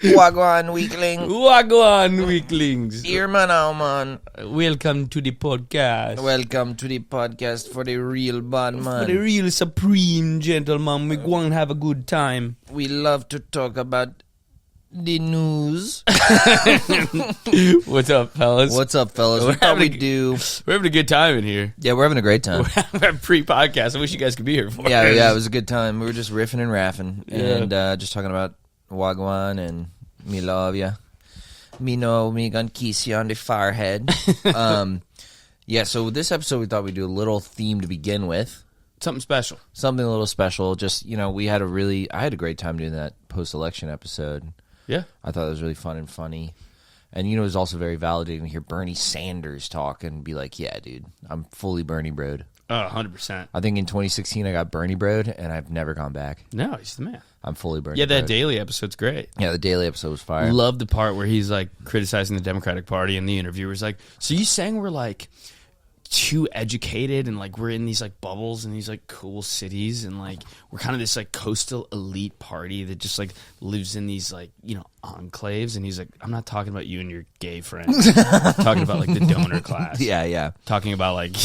Wagwan, weakling. Wagwan, weeklings. Here, man, man. Welcome to the podcast. Welcome to the podcast for the real bad man. For the real supreme gentleman. We go and have a good time. We love to talk about the news. What's up, fellas? What's up, fellas? We're having We're having a good time in here. Yeah, we're having a great time. We're having pre-podcast. I wish you guys could be here for Yeah, it. it was a good time. We were just riffing and raffing and Yeah. just talking about Wagwan and me love ya. Me know me gonna kiss you on the forehead. Yeah, so this episode we thought we'd do a little theme to begin with. Something special. Something a little special. Just, I had a great time doing that post-election episode. Yeah. I thought it was really fun and funny. And, it was also very validating to hear Bernie Sanders talk and be like, yeah, dude, I'm fully Bernie broed. 100%. I think in 2016 I got Bernie broed, and I've never gone back. No, he's the man. I'm fully Bernie Yeah, that broed. daily episode's great. Yeah, the daily episode was fire. Love the part where he's like criticizing the Democratic Party, and the interviewer's like, "So you saying we're like too educated and like we're in these like bubbles in these like cool cities and like we're kind of this like coastal elite party that just like lives in these like enclaves?" And he's like, "I'm not talking about you and your gay friends. I'm talking about like the donor class. Yeah. Talking about like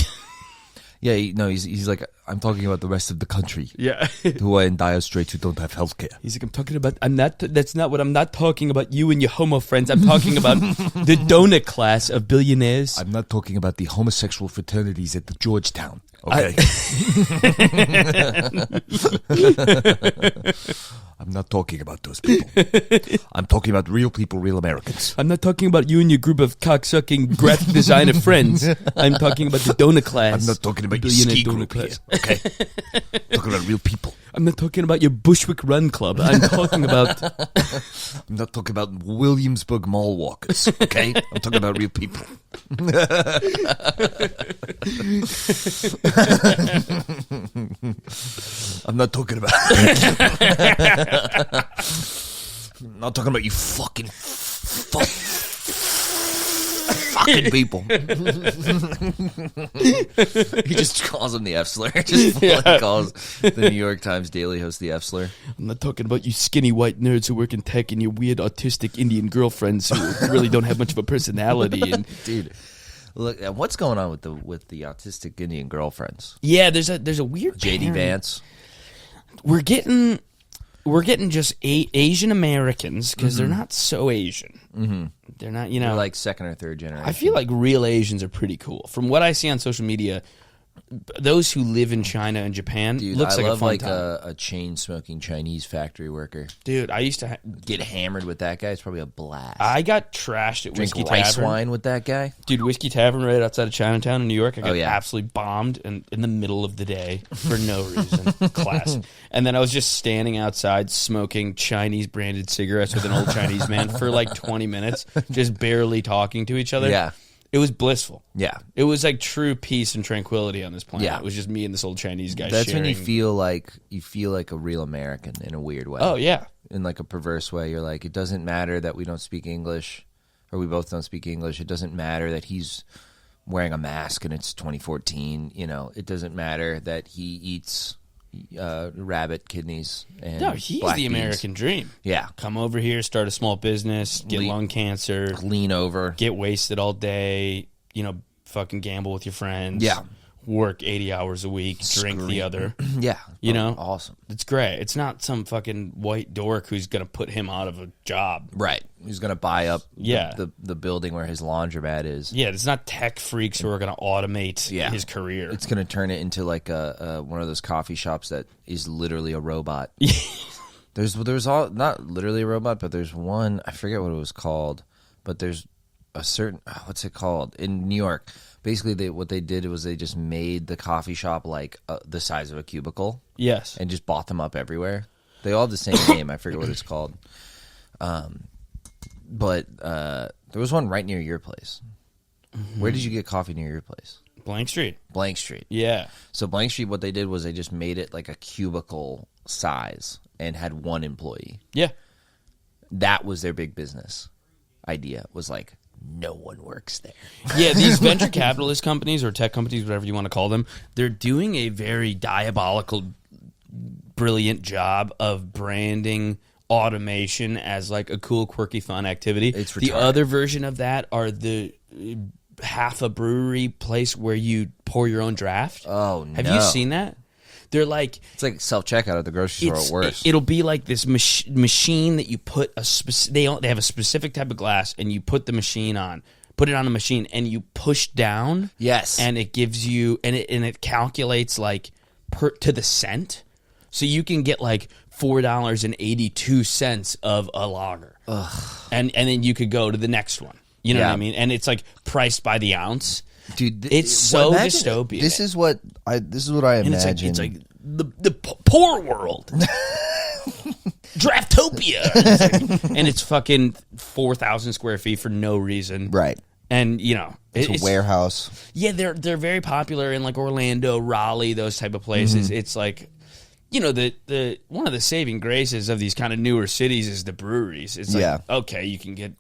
Yeah, he's like, I'm talking about the rest of the country yeah." who are in dire straits who don't have health care. He's like, that's not what I'm not talking about you and your homo friends. I'm talking about the donor class of billionaires. I'm not talking about the homosexual fraternities at the Georgetown. Okay. I'm not talking about those people. I'm talking about real people, real Americans. I'm not talking about you and your group of cocksucking graphic designer friends. I'm talking about the donor class. I'm not talking about your Billionaire ski donor group here, class. okay? I'm talking about real people. I'm not talking about your Bushwick Run Club. I'm talking about... I'm not talking about Williamsburg mall walkers, okay? I'm talking about real people. I'm not talking about... I'm not talking about you fucking people. He just calls him the F slur. Just calls the New York Times daily host the F slur. I'm not talking about you skinny white nerds who work in tech and your weird autistic Indian girlfriends who really don't have much of a personality. And Dude, look, what's going on with the autistic Indian girlfriends? yeah, there's a weird JD parent. Vance. We're getting just Asian Americans because they're not so Asian. Mm-hmm. They're not, They're like second or third generation. I feel like real Asians are pretty cool. From what I see on social media, those who live in China and Japan looks like I love a fun time. a chain smoking Chinese factory worker. Dude, I used to Get hammered with that guy. It's probably a blast. I got trashed at Drink Whiskey rice Tavern. wine with that guy. Dude, Whiskey Tavern right outside of Chinatown in New York. I got yeah. absolutely bombed in the middle of the day for no reason. Class. And then I was just standing outside smoking Chinese branded cigarettes with an old Chinese man for like 20 minutes, just barely talking to each other. Yeah. It was blissful. Yeah. It was like true peace and tranquility on this planet. Yeah. It was just me and this old Chinese guy That's sharing. when you feel like a real American in a weird way. Oh, yeah. In like a perverse way. You're like, it doesn't matter that we don't speak English, or we both don't speak English. It doesn't matter that he's wearing a mask and it's 2014. It doesn't matter that he eats rabbit kidneys and No, he's black the beans. American dream. Yeah. Come over here, start a small business, get lung cancer, Lean over. get wasted all day, fucking gamble with your friends. Yeah. Work 80 hours a week, drink the other. Yeah. Awesome. It's great. It's not some fucking white dork who's going to put him out of a job. Right. He's going to buy up Yeah. the building where his laundromat is. Yeah, it's not tech freaks who are going to automate Yeah. his career. It's going to turn it into like one of those coffee shops that is literally a robot. There's all, not literally a robot, but there's one, I forget what it was called, but there's a certain, what's it called? In New York, basically what they did was they just made the coffee shop like the size of a cubicle. Yes. And just bought them up everywhere. They all have the same name. I forget what it's called. But there was one right near your place. Mm-hmm. Where did you get coffee near your place? Blank Street. Blank Street. Yeah. So Blank Street, what they did was they just made it like a cubicle size and had one employee. Yeah. That was their big business idea, was like, no one works there. Yeah, these venture capitalist companies or tech companies, whatever you want to call them, they're doing a very diabolical, brilliant job of branding automation as like a cool, quirky, fun activity. It's retarded. The other version of that are the half a brewery place where you pour your own draft. Oh, no. Have you seen that? They're like... It's like self-checkout at the grocery store at worst. It'll be like this machine that you put they have a specific type of glass, and you put the machine on. Put it on a machine, and you push down. Yes. And it gives you... And it calculates like to the cent. So you can get like $4.82 of a lager. Ugh. And then you could go to the next one. You know what I mean? And it's like priced by the ounce. Dude, it's so dystopian. This is what I imagine. It's like the poor world. Draftopia. And it's fucking 4,000 square feet for no reason. Right. And, you know. It's a warehouse. Yeah, they're very popular in like Orlando, Raleigh, those type of places. It's like, you know, the one of the saving graces of these kind of newer cities is the breweries. It's like, okay, you can get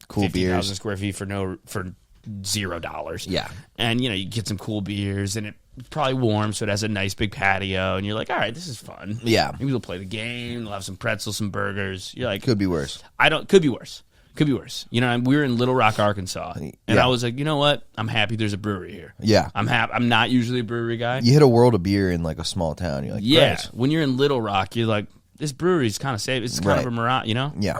cool 50,000 square feet for $0. Yeah. And, you know, you get some cool beers, and it's probably warm, so it has a nice big patio, and you're like, all right, this is fun. Yeah. Maybe we'll play the game, we'll have some pretzels, some burgers. You're like... Could be worse. Could be worse. Could be worse. You know, we were in Little Rock, Arkansas, and I was like, you know what? I'm happy there's a brewery here. Yeah. I'm happy. I'm not usually a brewery guy. You hit a world of beer in like a small town. You're like, yeah. Christ. When you're in Little Rock, you're like, this brewery's kind of safe. It's kind of a mirage, you know? Yeah.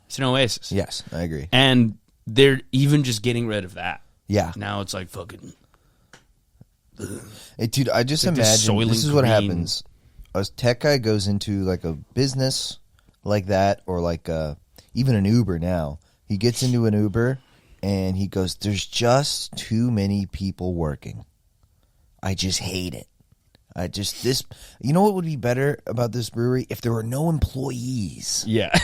It's an oasis. Yes, I agree. And they're even just getting rid of that. Yeah. Now it's like fucking... Hey, dude, I just like imagine this is what happens. A tech guy goes into like a business like that, or like even an Uber now. He gets into an Uber and he goes, there's just too many people working. I just hate it. You know what would be better about this brewery? If there were no employees. Yeah.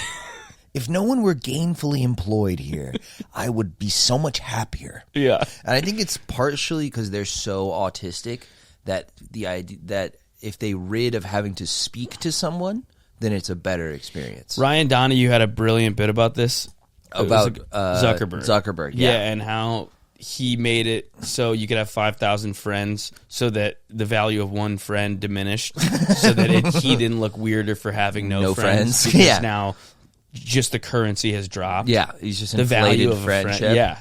If no one were gainfully employed here, I would be so much happier. Yeah. And I think it's partially because they're so autistic that the idea that if they rid of having to speak to someone, then it's a better experience. Ryan Donahue had a brilliant bit about this. About Zuckerberg. Zuckerberg, yeah. And how he made it so you could have 5,000 friends so that the value of one friend diminished so that he didn't look weirder for having no friends. Because now just the currency has dropped. Yeah, he's just the inflated value of friendship. A friend. Yeah.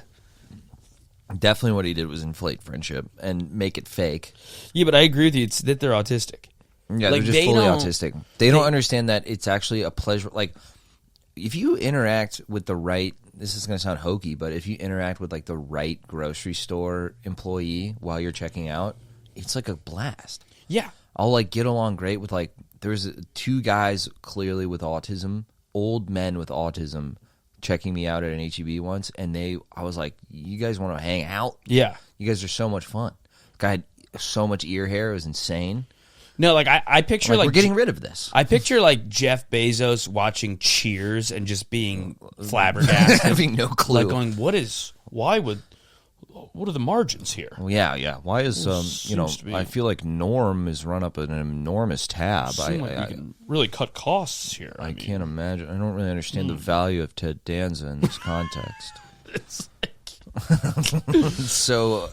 Definitely what he did was inflate friendship and make it fake. Yeah, but I agree with you. It's that they're autistic. Yeah, like, they're just fully autistic. They don't understand that it's actually a pleasure. Like, if you interact with the right, this is going to sound hokey, but if you interact with like the right grocery store employee while you're checking out, it's like a blast. Yeah. I'll like get along great with like, there's two guys clearly with autism, old men with autism, checking me out at an HEB once, and I was like, you guys want to hang out? Yeah. You guys are so much fun. Guy had so much ear hair, it was insane. No, like I picture like we're getting rid of this. I picture like Jeff Bezos watching Cheers and just being flabbergasted, having no clue, like going, what are the margins here? Well, yeah. Why is I feel like Norm is run up an enormous tab. I can really cut costs here. I can't imagine. I don't really understand the value of Ted Danza in this context. It's like... It's so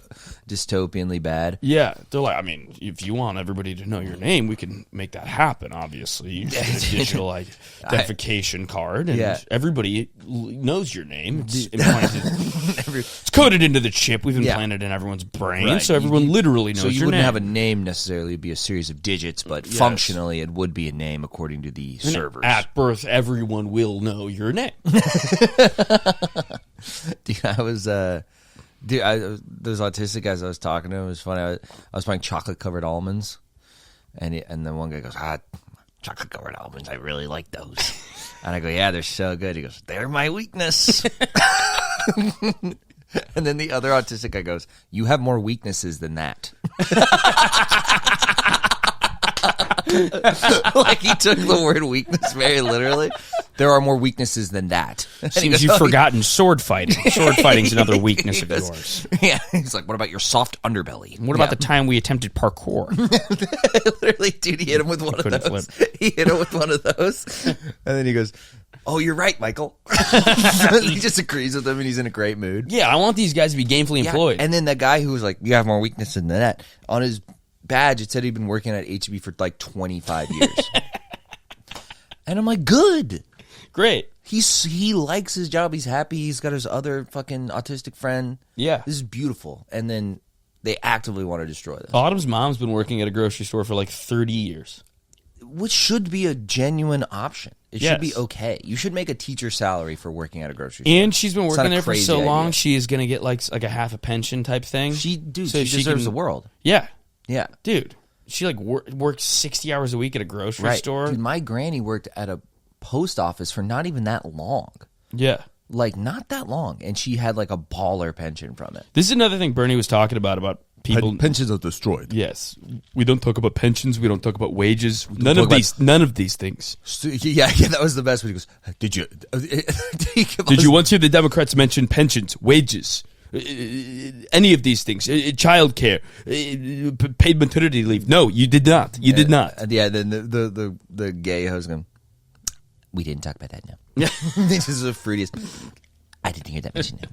dystopianly bad. Yeah, they're like, I mean, if you want everybody to know your name, we can make that happen. Obviously, you get a digital identification card, and everybody knows your name. It's implanted, it's coded into the chip. We've implanted in everyone's brain, so everyone literally knows your name. So you wouldn't have a name necessarily be a series of digits, but functionally it would be a name according to the servers. At birth, everyone will know your name. Dude, those autistic guys I was talking to, it was funny. I was buying chocolate-covered almonds, and then one guy goes, chocolate-covered almonds, I really like those. And I go, yeah, they're so good. He goes, they're my weakness. And then the other autistic guy goes, you have more weaknesses than that. Like he took the word weakness very literally. There are more weaknesses than that. Seems you've forgotten sword fighting. Sword fighting's another weakness of yours. Yeah, he's like, what about your soft underbelly? What about the time we attempted parkour? Literally, dude, he hit him with one of those. He hit him with one of those. And then he goes, oh, you're right, Michael. He just agrees with them, and he's in a great mood. Yeah, I want these guys to be gainfully employed. And then the guy who was like, you have more weakness than that, on his badge, it said he'd been working at HB for like 25 years. And I'm like, good. Great. He likes his job. He's happy. He's got his other fucking autistic friend. Yeah. This is beautiful. And then they actively want to destroy this. Autumn's mom's been working at a grocery store for like 30 years. Which should be a genuine option. It should be okay. You should make a teacher salary for working at a grocery store. And she's been working there for so long, she is going to get like a half a pension type thing. She deserves the world. Yeah. Yeah. Dude, she like works 60 hours a week at a grocery store. Dude, my granny worked at a post office for not even that long. Yeah. Like, not that long. And she had like a baller pension from it. This is another thing Bernie was talking about people. Pensions are destroyed. Yes. We don't talk about pensions. We don't talk about wages. None of these things. Yeah, that was the best when he goes, did you once hear the Democrats mention pensions, wages, any of these things, child care, paid maternity leave? No, you did not. You did not. Yeah, then the gay host going, we didn't talk about that now. Yeah. This is the fruitiest. I didn't hear that mention now.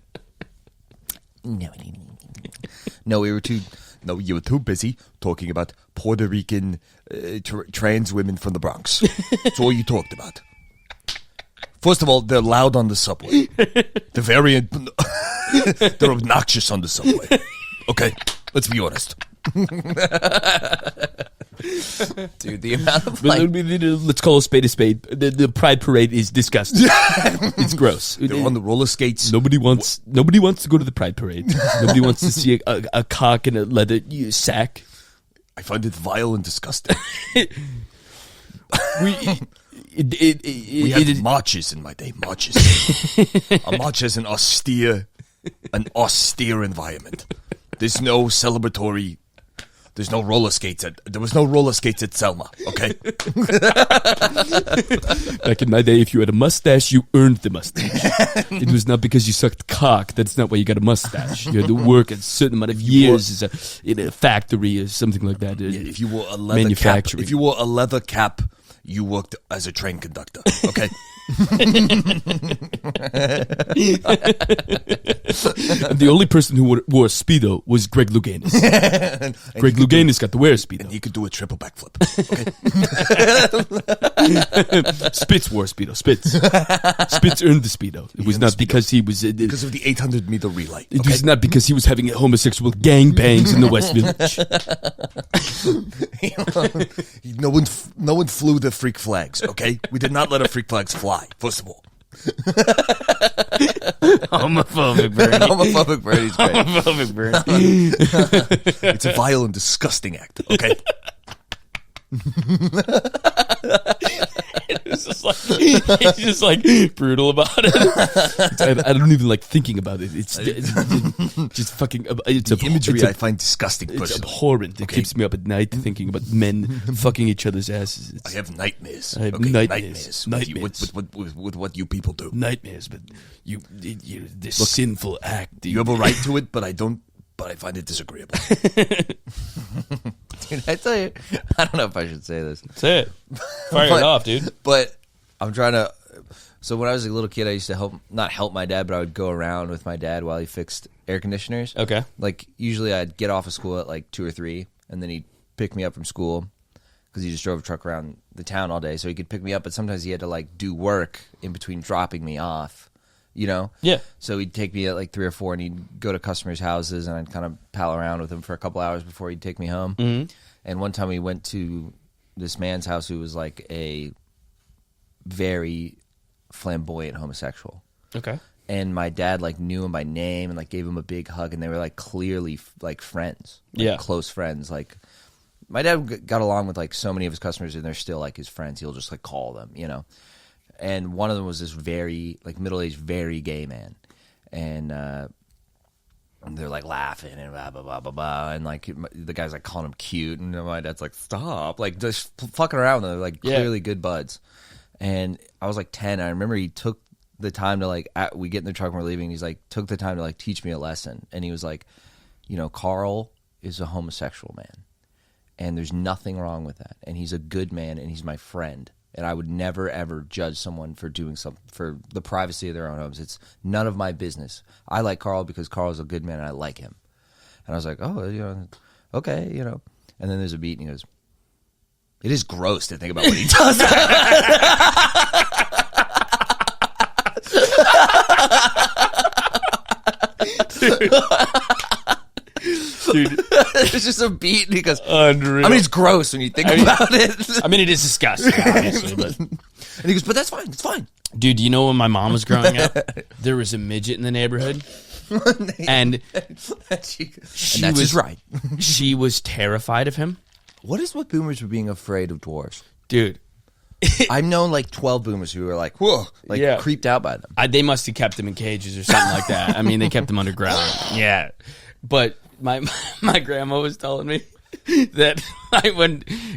No, I didn't. No, you were too busy talking about Puerto Rican trans women from the Bronx. That's all you talked about. First of all, they're loud on the subway. They're obnoxious on the subway. Okay, let's be honest. Dude, the amount of let's call a spade a spade. The Pride Parade is disgusting. It's gross. They're on the roller skates. Nobody wants to go to the Pride Parade. Nobody wants to see a cock in a leather sack. I find it vile and disgusting. We had marches in my day. Marches. A march is an austere environment. There's no celebratory. There's no roller skates there was no roller skates at Selma, okay? Back in my day, if you had a mustache, you earned the mustache. It was not because you sucked cock. That's not why you got a mustache. You had to work a certain amount of years in a factory or something like that. If you wore a leather cap, you worked as a train conductor, okay? And the only person who wore a Speedo was Greg Louganis. Greg Louganis got to wear a Speedo. And he could do a triple backflip. Okay. Spitz wore a Speedo. Spitz earned the Speedo. It was not because he was... because of the 800-meter relay. It was not because he was having homosexual gangbangs in the West Village. No one flew the freak flags, okay? We did not let our freak flags fly, first of all. Homophobic Bernie. Homophobic Bernie's great. Homophobic Bernie. It's a vile and disgusting act, okay? He's just like brutal about it. I don't even like thinking about it. It's just fucking. It's imagery I find disgusting. It's abhorrent. It keeps me up at night thinking about men fucking each other's asses. I have nightmares. I have nightmares. With what you people do. Nightmares, but this sinful act. You have a right to it, but I don't. But I find it disagreeable. Dude, I tell you, I don't know if I should say this. Say it. Fire it off, dude. But I'm trying to. So when I was a little kid, I used to not help my dad, but I would go around with my dad while he fixed air conditioners. Okay. Like, usually I'd get off of school at like 2 or 3, and then he'd pick me up from school because he just drove a truck around the town all day. So he could pick me up, but sometimes he had to like do work in between dropping me off. You know? Yeah. So he'd take me at like 3 or 4, and he'd go to customers' houses, and I'd kind of pal around with him for a couple hours before he'd take me home. Mm-hmm. And one time we went to this man's house who was like a very flamboyant homosexual. Okay. And my dad like knew him by name and like gave him a big hug, and they were like clearly like friends. Like, close friends. Like, my dad got along with like so many of his customers, and they're still like his friends. He'll just like call them, you know? And one of them was this very, like, middle-aged, very gay man. And they're, like, laughing and blah, blah, blah, blah, blah. And, like, the guy's, like, calling him cute. And my dad's like, stop. Like, just fucking around with them. Like, clearly good buds. And I was, like, 10. I remember he took the time to, like, we get in the truck and we're leaving. And he's, like, took the time to, like, teach me a lesson. And he was like, you know, Carl is a homosexual man. And there's nothing wrong with that. And he's a good man, and he's my friend. and I would never ever judge someone for doing something for the privacy of their own homes. It's none of my business. I like Carl because Carl is a good man and I like him. And I was like, oh, okay, And then there's a beat and he goes, it is gross to think about what he does. Dude. It's just a beat and he goes, unreal. I mean, it's gross when you think about it. I mean, it is disgusting, obviously. But. And he goes, but that's fine. It's fine. Dude, you know when my mom was growing up, there was a midget in the neighborhood. And that's his right. She was terrified of him. What is with boomers being afraid of dwarves? Dude. I've known like 12 boomers who were like, whoa, creeped out by them. They must have kept them in cages or something like that. I mean, they kept them underground. Yeah. But my grandma was telling me that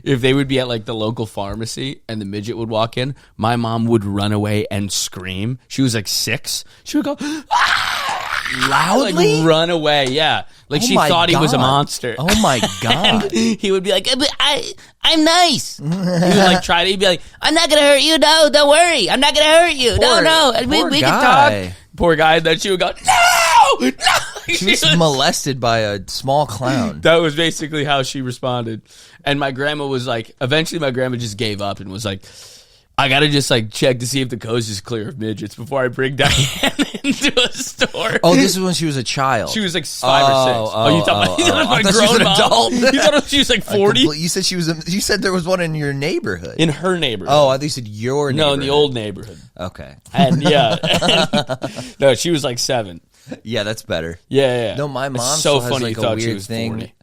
if they would be at like the local pharmacy and the midget would walk in, my mom would run away and scream. She was like 6. She would go, ah! Loudly? Like run away, yeah. Like she thought he was a monster. Oh my God. He would be like, I'm nice. He would like try to, he'd be like, I'm not going to hurt you. No, don't worry. I'm not going to hurt you. No. We can talk. Poor guy. Then she would go, no. She was molested by a small clown. That was basically how she responded. And my grandma was like, eventually my grandma just gave up and was like, I gotta just like check to see if the coast is clear of midgets before I bring Diane into a store. Oh, this is when she was a child. She was like 5 or 6. Oh, you thought my grown mom? You thought she was like 40? You said she was. You said there was one in your neighborhood. In her neighborhood. Oh, I thought you said your neighborhood. No, in the old neighborhood. Okay. And yeah, no, she was like 7. Yeah, that's better. Yeah. No, my mom so has funny like you thought a she weird was thing. 40.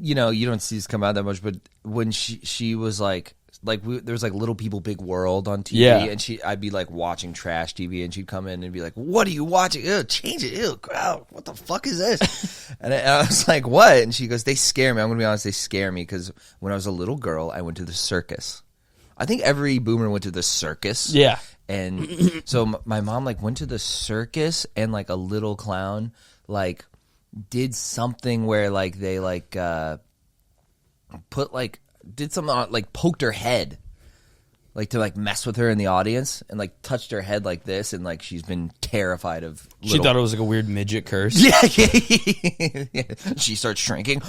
You don't see this come out that much, but when she was like there was like Little People Big World on TV, and I'd be like watching trash TV, and she'd come in and be like, "What are you watching? Ew, change it. Ew, crowd. What the fuck is this?" and I was like, "What?" And she goes, "They scare me. I'm gonna be honest, they scare me because when I was a little girl, I went to the circus. I think every boomer went to the circus. Yeah." And so my mom like went to the circus, and like a little clown like did something where like they like did something on, like poked her head, like to like mess with her in the audience, and like touched her head like this, and like she's been terrified of. She thought it was like a weird midget curse. Yeah. She starts shrinking.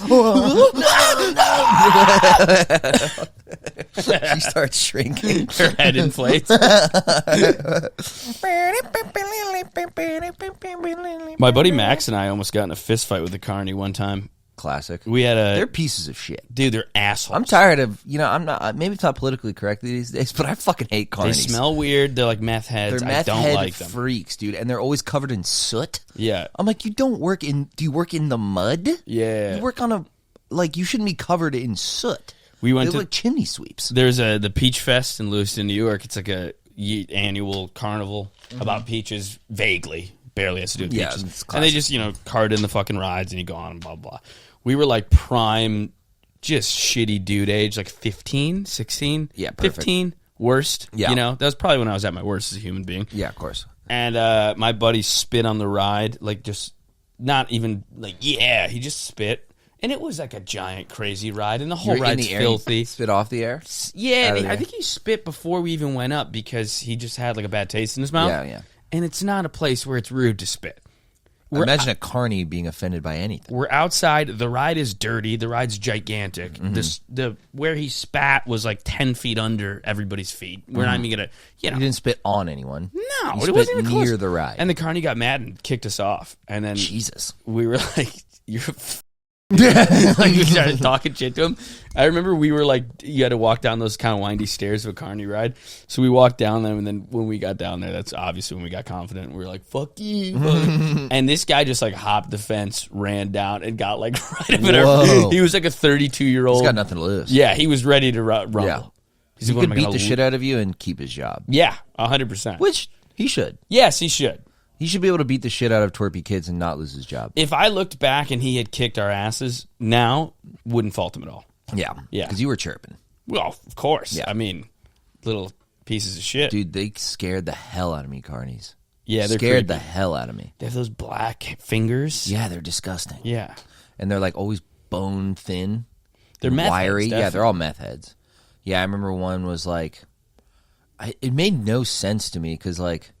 She starts shrinking. Her head inflates. My buddy Max and I almost got in a fist fight with a carny one time. Classic. They're pieces of shit. Dude, they're assholes. I'm tired of, I'm not, maybe it's not politically correct these days, but I fucking hate carnies. They smell weird. They're like meth heads. They're meth I don't head like them. freaks, dude. And they're always covered in soot. Yeah. I'm like, do you work in the mud? Yeah. You work on you shouldn't be covered in soot. We went They're to like chimney sweeps. There's the Peach Fest in Lewiston, New York. It's like a annual carnival about peaches, vaguely. Barely has to do with peaches. It's and they just, cart in the fucking rides and you go on and blah, blah. We were like prime, just shitty dude age, like 15, 16. Yeah, perfect. 15, worst. Yeah. That was probably when I was at my worst as a human being. Yeah, of course. And my buddy spit on the ride, like just not even like, he just spit. And it was like a giant crazy ride, and the whole ride's filthy. Spit off the air? Yeah, I think he spit before we even went up because he just had like a bad taste in his mouth. Yeah. And it's not a place where it's rude to spit. Imagine a carny being offended by anything. We're outside. The ride is dirty. The ride's gigantic. The where he spat was like 10 feet under everybody's feet. We're not even gonna, He didn't spit on anyone. No, he it wasn't even near close. the ride. And the carny got mad and kicked us off. And then Jesus, we were like, "You're." Like we started talking shit to him. I remember we were like, you had to walk down those kind of windy stairs of a carny ride. So we walked down them, and then when we got down there, that's obviously when we got confident. We were like, "Fuck you!" And this guy just like hopped the fence, ran down, and got like right up in our. He was like a 32-year-old. He's got nothing to lose. Yeah, he was ready to rumble. Yeah. He's He could beat the shit out of you and keep his job. Yeah, 100%. Which he should. Yes, he should. He should be able to beat the shit out of twerpy kids and not lose his job. If I looked back and he had kicked our asses, now wouldn't fault him at all. Yeah. Because you were chirping. Well, of course. Yeah. I mean, little pieces of shit. Dude, they scared the hell out of me, carnies. Yeah, they're scared creepy. the hell out of me. They have those black fingers. Yeah, they're disgusting. Yeah. And they're like always bone thin. They're meth wiry. heads, Yeah, they're all meth heads. Yeah, I remember one was like, it made no sense to me because like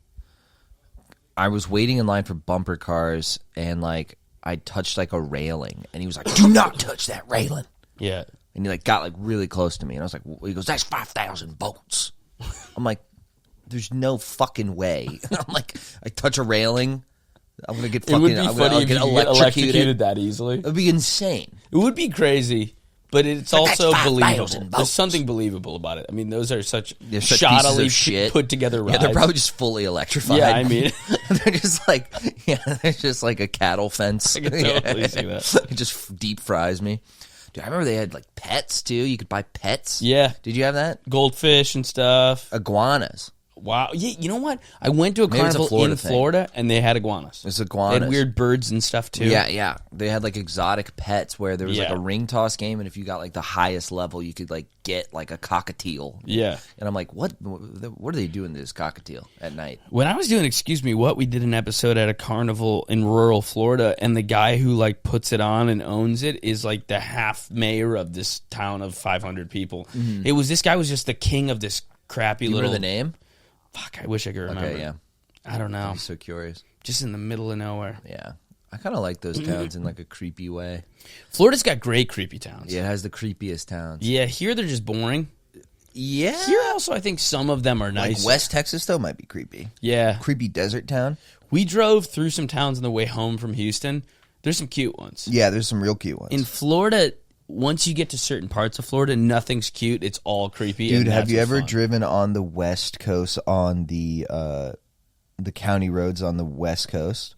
I was waiting in line for bumper cars and like I touched like a railing and he was like, "Do not touch that railing." Yeah. And he like got like really close to me and I was like, he goes, "That's 5,000 volts." I'm like, "There's no fucking way." I'm like, I touch a railing, I'm gonna get fucking. It would be I'm funny gonna if get you get electrocuted that easily. It would be insane. It would be crazy, but it's also that's 5,000 believable. volts. There's something believable about it. I mean, those are such Pieces shoddily of shit. put together rides. Yeah, they're probably just fully electrified. Yeah, I mean, they're just like, they're just like a cattle fence. I can totally see that. It just deep fries me. Dude, I remember they had like pets too. You could buy pets. Yeah. Did you have that? Goldfish and stuff. Iguanas. Wow. Yeah, you know what? I went to a Maybe it's a carnival Florida in thing. Florida, and they had iguanas. It's They iguanas. had weird birds and stuff, too. Yeah. They had like exotic pets where there was like Yeah. a ring toss game, and if you got like the highest level, you could like get like a cockatiel. Yeah. And I'm like, what are they doing to this cockatiel at night? When I was doing Excuse Me What, we did an episode at a carnival in rural Florida, and the guy who like puts it on and owns it is like the half mayor of this town of 500 people. It was this guy was just the king of this crappy Do you little. remember the name? Fuck, I wish I could remember. Okay, yeah. I don't know. I'm so curious. Just in the middle of nowhere. Yeah. I kind of like those towns in like a creepy way. Florida's got great creepy towns. Yeah, it has the creepiest towns. Yeah, here they're just boring. Yeah. Here also, I think some of them are nice. Like West Texas, though, might be creepy. Yeah. Creepy desert town. We drove through some towns on the way home from Houston. There's some cute ones. Yeah, there's some real cute ones. In Florida, once you get to certain parts of Florida, nothing's cute. It's all creepy. Dude, and have that's you what's ever fun. driven on the West Coast on the county roads on the West Coast?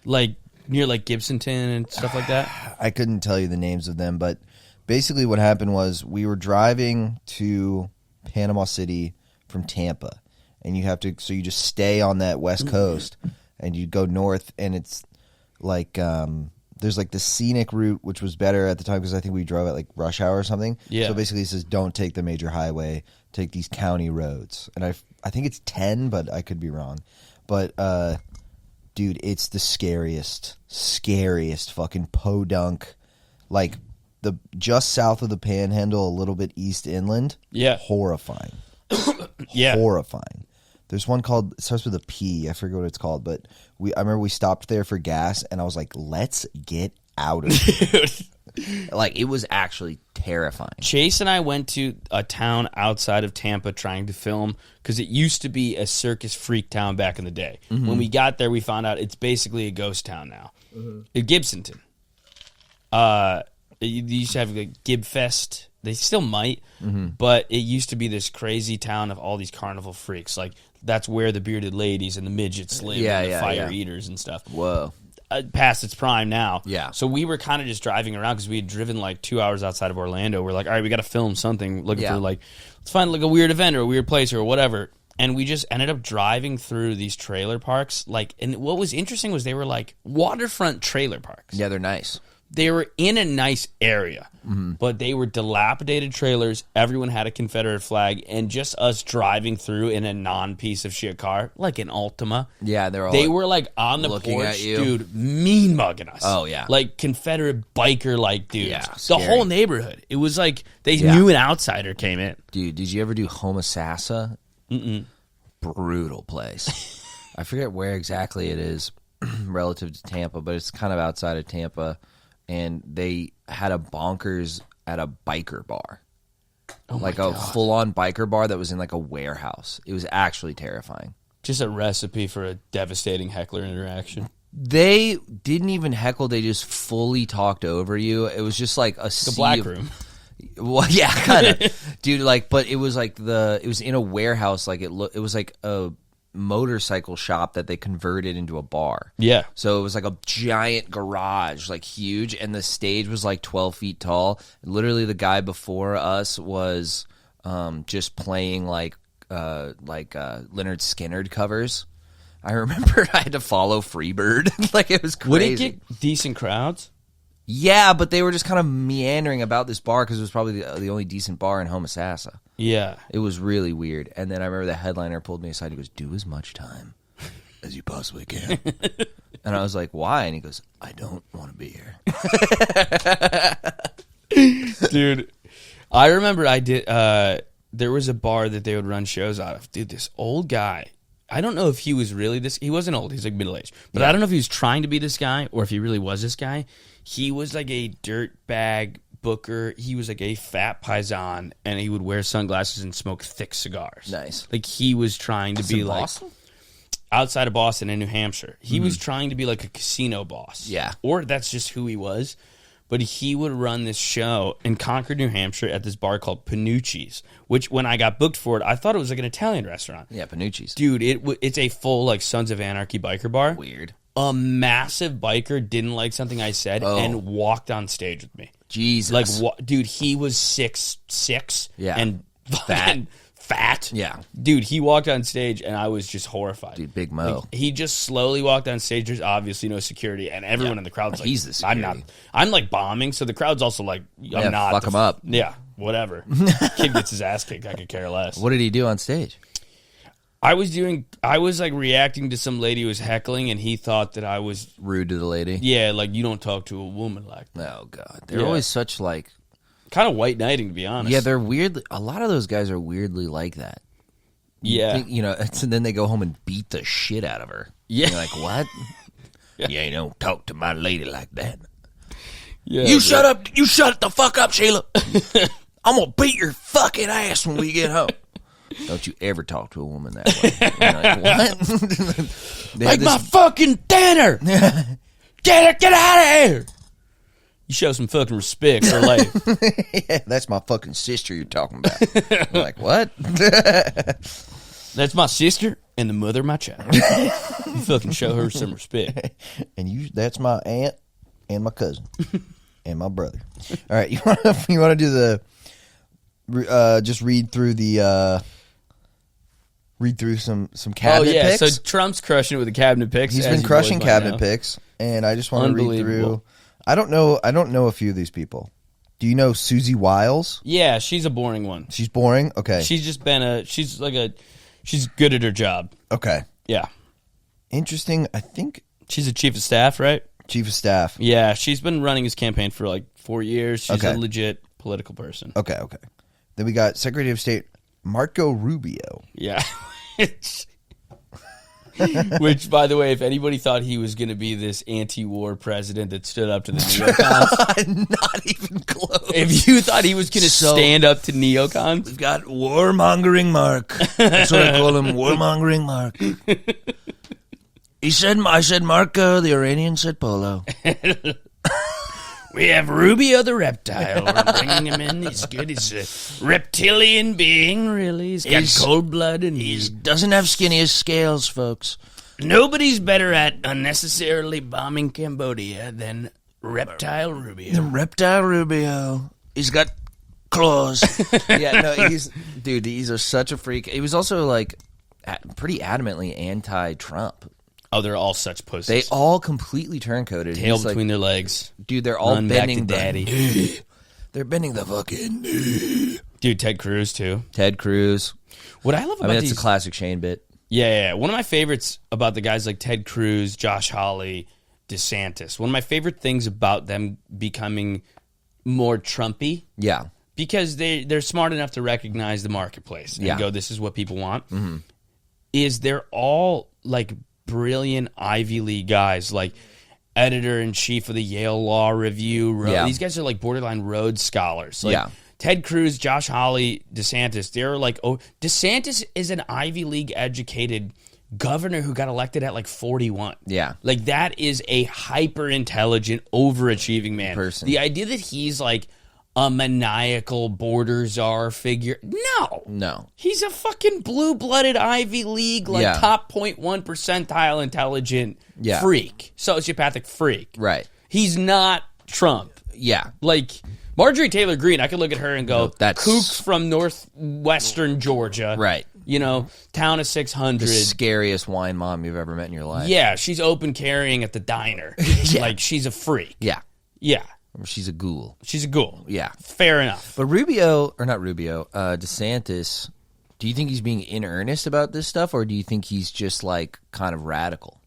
Like near like Gibsonton and stuff like that? I couldn't tell you the names of them, but basically what happened was we were driving to Panama City from Tampa, and you just stay on that West Coast, and you go north, and it's like there's like the scenic route, which was better at the time because I think we drove at like rush hour or something. Yeah. So basically it says don't take the major highway, take these county roads. And I think it's 10, but I could be wrong. But dude, it's the scariest fucking podunk. Like just south of the Panhandle, a little bit east inland. Yeah. Horrifying. Yeah. Horrifying. There's one called, it starts with a P. I forget what it's called, but I remember we stopped there for gas, and I was like, let's get out of here. Like, it was actually terrifying. Chase and I went to a town outside of Tampa trying to film because it used to be a circus freak town back in the day. When we got there, we found out it's basically a ghost town now. Gibsonton. They used to have like Gibfest. They still might, but it used to be this crazy town of all these carnival freaks. Like, that's where the bearded ladies and the midgets live and the fire eaters and stuff. Whoa. Past its prime now. Yeah. So we were kind of just driving around because we had driven like 2 hours outside of Orlando. We're like, all right, we got to film something. Looking for like, let's find like a weird event or a weird place or whatever. And we just ended up driving through these trailer parks. Like, and what was interesting was they were like waterfront trailer parks. Yeah, they're nice. They were in a nice area, but they were dilapidated trailers. Everyone had a Confederate flag, and just us driving through in a non-piece of shit car, like an Altima. Yeah, They were like on the looking porch, at you. dude, mean mugging us. Oh, yeah. Like Confederate biker like dudes. Yeah, the scary. whole neighborhood. It was like they knew an outsider came in. Dude, did you ever do Homosassa? Brutal place. I forget where exactly it is relative to Tampa, but it's kind of outside of Tampa. And they had a bonkers at a biker bar. Like a full-on biker bar that was in like a warehouse. It was actually terrifying. Just a recipe for a devastating heckler interaction. They didn't even heckle. They just fully talked over you. It was just like a The black room. Well, yeah, kind of, dude. Like, but it was like it was in a warehouse. Like it was like a motorcycle shop that they converted into a bar. Yeah. So it was like a giant garage, like huge, and the stage was like 12 feet tall. Literally, the guy before us was just playing like Leonard Skinner covers. I remember I had to follow Freebird. Like, it was crazy. Would it get decent crowds? Yeah, but they were just kind of meandering about this bar because it was probably the only decent bar in Homosassa. Yeah. It was really weird. And then I remember the headliner pulled me aside. He goes, "Do as much time as you possibly can." And I was like, "Why?" And he goes, "I don't want to be here." Dude, I remember I did. There was a bar that they would run shows out of. Dude, this old guy. I don't know if he was really this. He wasn't old. He's like middle aged. But I don't know if he was trying to be this guy or if he really was this guy. He was like a dirtbag booker. He was like a fat paisan, and he would wear sunglasses and smoke thick cigars. Nice. Like he was trying to be like Boston? outside of Boston in New Hampshire. He was trying to be like a casino boss. Yeah. Or that's just who he was. But he would run this show in Concord, New Hampshire at this bar called Panucci's, which when I got booked for it, I thought it was like an Italian restaurant. Yeah, Panucci's. Dude, it's a full like Sons of Anarchy biker bar. Weird. A massive biker didn't like something I said and walked on stage with me. Jesus. Like, dude, he was 6'6", and fat. Yeah. Dude, he walked on stage, and I was just horrified. Dude, Big Mo. Like, he just slowly walked on stage. There's obviously no security, and everyone in the crowd's like, He's the security. I'm like bombing, so the crowd's also like, I'm not. Fuck him up. Yeah, whatever. Kid gets his ass kicked. I could care less. What did he do on stage? I was like reacting to some lady who was heckling, and he thought that I was Rude to the lady? Yeah, like you don't talk to a woman like that. Oh, God. They're always such like... Kind of white knighting, to be honest. Yeah, they're weird. A lot of those guys are weirdly like that. Yeah. And then they go home and beat the shit out of her. Yeah. And you're like, what? Yeah, you don't talk to my lady like that. Yeah, You shut up. You shut the fuck up, Sheila. I'm going to beat your fucking ass when we get home. Don't you ever talk to a woman that way. You're like, what? Like my fucking dinner. Get out of here. You show some fucking respect for life. Yeah, that's my fucking sister you're talking about. I'm like, what? That's my sister and the mother of my child. You fucking show her some respect. And that's my aunt and my cousin and my brother. All right, you want to do the just read through some cabinet picks? So Trump's crushing it with the cabinet picks. He's been crushing cabinet picks, and I just want to read through. I don't know a few of these people. Do you know Susie Wiles? Yeah, she's a boring one. She's boring? Okay. She's good at her job. Okay. Yeah. Interesting. I think she's a chief of staff, right? Chief of staff. Yeah, she's been running his campaign for like 4 years. She's Okay. a legit political person. Okay. Then we got Secretary of State Marco Rubio. Yeah. Which, by the way, if anybody thought he was going to be this anti-war president that stood up to the neocons, Not even close. if you thought he was going to stand up to neocons, We've got warmongering Mark. That's what I call him, warmongering Mark. I said Marco, the Iranian said Polo. we have Rubio the reptile. We're bringing him in. He's good. He's a reptilian being, really. He's got cold blood. And He doesn't have skinniest scales, folks. nobody's better at unnecessarily bombing Cambodia than Reptile Rubio. The Reptile Rubio. He's got claws. Yeah, no, he's such a freak. He was also like pretty adamantly anti-Trump. Oh, they're all such pussies. They all completely turncoated. Tail between their legs. Dude, they're all Run bending back to daddy. They're bending the fucking knee. Dude, Ted Cruz, too. Ted Cruz. What I love about that's a classic Shane bit. Yeah. One of my favorites about the guys like Ted Cruz, Josh Hawley, DeSantis, one of my favorite things about them becoming more Trumpy. Yeah. Because they're smart enough to recognize the marketplace and go, this is what people want. Mm-hmm. Is they're all like brilliant Ivy League guys, like editor-in-chief of the Yale Law Review. These guys are like borderline Rhodes scholars. Like, Ted Cruz, Josh Hawley, DeSantis, they're like, DeSantis is an Ivy League educated governor who got elected at like 41. Yeah. Like that is a hyper-intelligent, overachieving man. Person. The idea that he's like a maniacal border czar figure. No. He's a fucking blue-blooded Ivy League, like top 0.1 percentile intelligent freak. Sociopathic freak. Right. He's not Trump. Yeah. Like Marjorie Taylor Greene, I could look at her and go, that's kook from northwestern Georgia. Right. You know, town of 600. The scariest wine mom you've ever met in your life. Yeah, she's open carrying at the diner. Like, she's a freak. Yeah. Yeah. She's a ghoul. She's a ghoul. Yeah. Fair enough. But DeSantis, do you think he's being in earnest about this stuff, or do you think he's just like kind of radical?